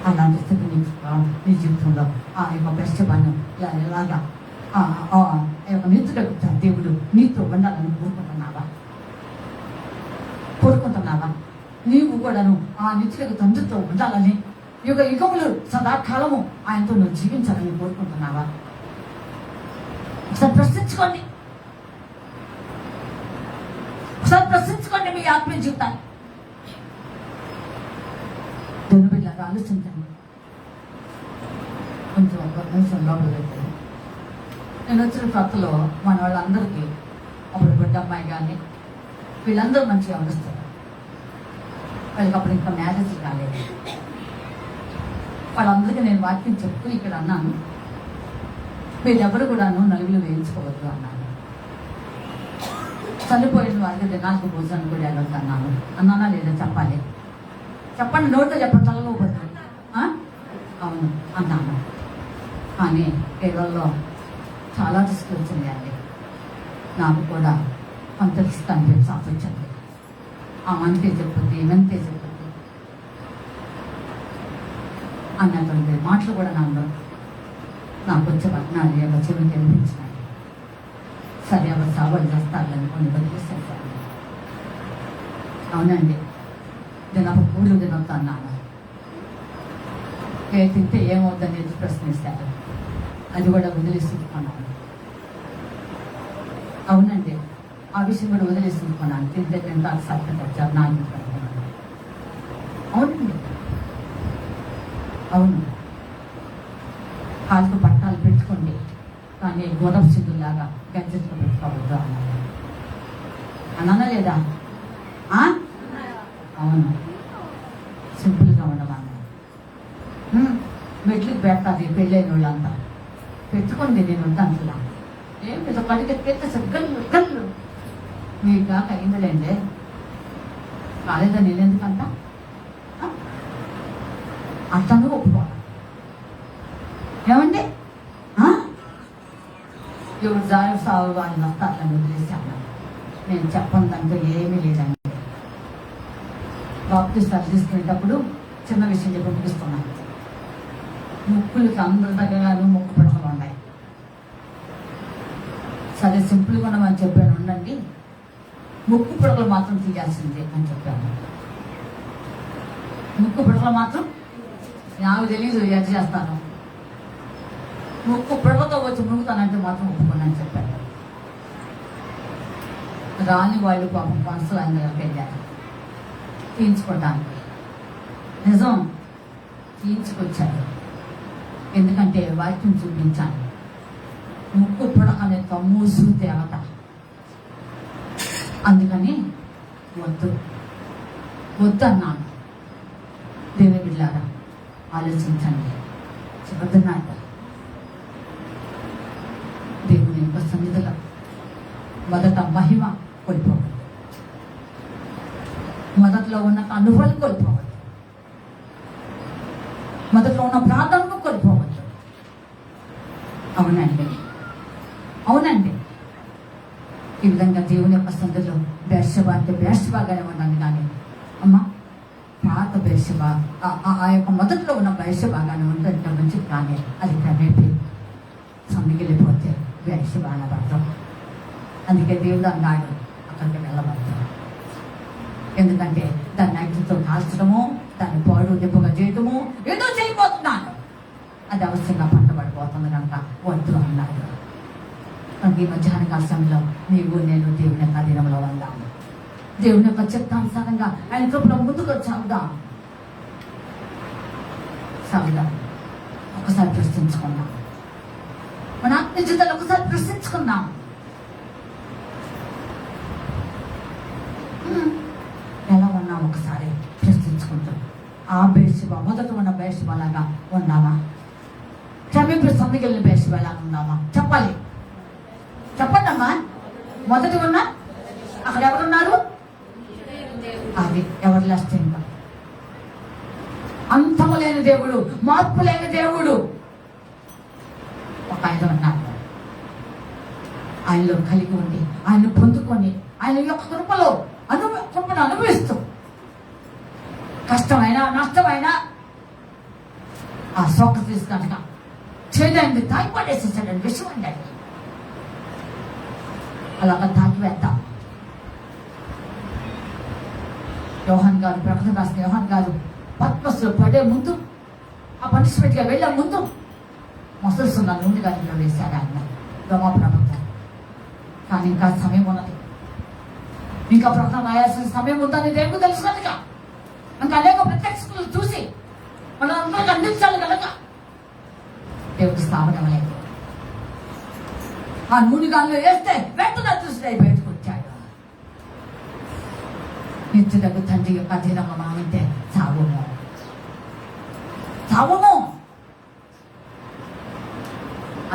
Speaker 1: అలాంటి స్థితి నీ జీవితంలో ఆ యొక్క బెస్టబాను ఎలాగా ఆ యొక్క నిత్యుడు దేవుడు నీతో ఉండాలని కోరుకుంటున్నావా? నీవు కూడాను ఆ నిత్యులకు తండ్రితో ఉండాలని, యుగ యుగములు సదాకాలము ఆయనతో నువ్వు జీవించాలని కోరుకుంటున్నావా? ఒకసారి ప్రశ్నించుకోండి, ఒకసారి ప్రశ్నించుకోండి మీ ఆత్మీయ జీవితాన్ని. దేవుని బిడ్డలారా, ఆలోచించండి. కొంచెం ఒక నిమిషం లోపల పెట్టాను. నేను వచ్చిన కొత్తలో మన వాళ్ళందరికీ అప్పుడు బిడ్డ అమ్మాయి కానీ వీళ్ళందరూ మంచిగా వస్తారు. వాళ్ళకి అప్పుడు ఇంకా మ్యారేజ్ కాలేదు. వాళ్ళందరికీ నేను వాక్యం చెప్తూ ఇక్కడ అన్నాను, మీరెవరు కూడాను నలుగులు వేయించుకోవద్దు అన్నాను. చనిపోయిన వారికి దినాలకు భోజనం కూడా వెళ్ళొద్దు అన్నాను. అన్నానా లేదా చెప్పాలి? చెప్పండి, నోటితో చెప్పండి, తలలో పోతాను. అవును అన్నాను. కానీ కేరళలో చాలా రిస్క్ వచ్చిందండి. నాకు కూడా కొంత రిస్క్ అనిపించాల్సి వచ్చింది. ఆ మనకే చెప్పుద్ది, ఈమెంతే చెప్పుద్ది అన్నటువంటి మాటలు కూడా నాకు వచ్చే పట్టణాలు ఏమో చెవికి అనిపించినాయి. సరే ఎవరు సాగులు చేస్తారని కొన్ని వదిలేసేసాను. అవునండి, నేను కూళ్ళు తినొద్దన్నాను. ఏ తింటే ఏమవుద్దని ఎదురు ప్రశ్నిస్తారు. అది కూడా వదిలేసుకున్నాను. అవునండి, ఆ విషయం కూడా వదిలేసుకున్నాను. తింటే తింటారు, సత్యం వచ్చారు నా ఇంట్లో. అవునండి, అవును, కాళ్ళకు పట్టాలు పెట్టుకోండి, కానీ గోదాం సిద్ధులాగా గంజెట్లో పెట్టుకోవద్దు అన్నాను. అన్నానా లేదా? అవును, సింపుల్గా ఉండమన్నా. మెట్లకు పెడతాది పెళ్ళైన వాళ్ళంతా, పెట్టుకోండి, నేను వద్దంటున్నా. ఏం పెద్ద కడిగెత్తే గల్లు గల్లు మీకు కాక అయిందిలేండి, కాలేదా నేను ఎందుకంట అతను ఒప్పుకోవాలి. ఏమండి, ఎవరు జాయి సాగు వాళ్ళని వస్తారని వదిలేసాను. నేను చెప్పందంటూ ఏమీ లేదండి. బాప్టిస్టాలు తీసుకునేటప్పుడు చిన్న విషయం చెప్పి ముగిస్తున్నాను. ముక్కులకి అందరి దగ్గరగాను ముక్కు పడకలు ఉన్నాయి. సరే సింపుల్గా ఉన్నామని చెప్పాను, ఉండండి, ముక్కు పిడకలు మాత్రం తీయాల్సిందే అని చెప్పాను. ముక్కు పిడకలు మాత్రం నాకు తెలీదు ఎట్ చేస్తాను. ముక్కు పిడకతో వచ్చి మునుగుతానంటే మాత్రం ఒప్పుకోనని చెప్పాను. రాని వాళ్ళు పాపం మనసులు అందరికి వెళ్ళారు తీయించుకోవడానికి. నిజం, తీయించుకొచ్చారు. ఎందుకంటే వాక్యం చూపించాను. ముక్కు పుడకనే తమ్మూసు దేవత, అందుకని వద్దు వద్దు అన్నాను. దేవుని బిడ్డలారా, ఆలోచించండి. చెబుతున్నాక దేవుని యొక్క సన్నిధిలో మొదట మహిమ కోల్పోవద్దు, మొదట్లో ఉన్న అనుభవం కోల్పోవద్దు, మొదట్లో ఉన్న ప్రార్థనను కోల్పోవద్దు. అవునండి, అవునండి. ఈ విధంగా దేవుని యొక్క సన్నిధిలో బెర్షెబా అంటే బెర్షెబాగానే ఉన్నాను. కానీ అమ్మ, పాత బెర్షెబా ఆ యొక్క మొదట్లో ఉన్న బెర్షెబాగానే ఉందంటే మంచిది, కానీ అది క్రమేపీ సమ్మిగిలిపోతే బెర్షెబా అనబడతాం. అందుకే దేవుడు అన్నాడు అక్కడికి వెళ్ళబడతాం. ఎందుకంటే దాన్ని అగ్నితో కాల్చడము, దాన్ని పాడు దెబ్బగా చేయటము ఏదో చేయబోతున్నాను. అది అవశ్యంగా పంటబడిపోతుంది కనుక వద్దు అన్నాడు. ఈ మధ్యాహ్న కాల సమయంలో నీవు నేను దేవుని యొక్క దినంలో ఉందాము. దేవుని యొక్క చిత్తానుసారంగా ఆయన కృపలో ముందుకు సాగుదాం. ఒకసారి ప్రశ్నించుకుందాం. మన ఆత్మీయ జీవితాలు ఒకసారి ప్రశ్నించుకుందాం. ఎలా ఉన్నాం ఒకసారి ప్రశ్నించుకుంటాం. ఆ బేర్షెబా మొదట ఉన్న బేర్షెబా లాగా ఉన్నామా? సమీప సమ్మిగిలిన బేర్షెబా లాగా ఉన్నామా? చెప్పాలి. మొదటి ఉన్న అక్కడ ఎవరున్నారు? అది ఎవరు లాస్టింగ్ అంతము లేని దేవుడు, మార్పు లేని దేవుడు. ఒక ఆయన ఉన్నారు, ఆయనలో కలిగి ఉండి ఆయన పొందుకొని ఆయన యొక్క కృపను అనుభవిస్తూ కష్టమైనా నష్టమైనా ఆ సోక్రటీస్ కనుక చేదండి తాగిపడేసేసాడండి, విషయం అండి అది. అలాగా తాగివేద్దాం. యోహాన్ గారు, ప్రకటన రాసిన యోహాన్ గారు పద్మస్లో పడే ముందు, ఆ పనిష్మెంట్ గా వెళ్ళే ముందు మొసలుస్తున్న నూనె గారిలో వేశాడు ఆయన రోమా ప్రభుత్వం. కానీ ఇంకా సమయం ఉన్నది, ఇంకా ప్రకటన రాయాల్సిన సమయం ఉందని దేవుడు తెలిసినట్టుగా ఇంకా అనేక ప్రత్యక్షతలు చూసి మనం అందరికి అందించాలి కనుక దేవుడు స్థాపన లేదు. ఆ నూనె గాలిలో వేస్తే వెంటనే అదృష్టుడై బయటకు వచ్చాడు. నిత్యుడకు తండ్రి యొక్క అధీనంగా మనం ఉంటే చావుము చావుము.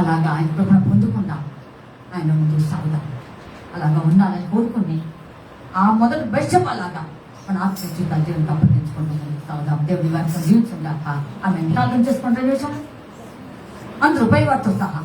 Speaker 1: అలాగా ఆయన కృపను పొందుకుందాం, ఆయన ముందు సాగుదాం. అలాగా ఉండాలని కోరుకుని ఆ మొదటి బెస్ట్ అలాగా మన ఆత్మ జీవితాలు దేవుని సంప్రదించుకుంటాం. సాగుదాం. దేవుడి వారితో జీవించండి. ఆమె ప్రార్థన చేసుకుంటే అందరూ ఉపయోగపడుతూ సహా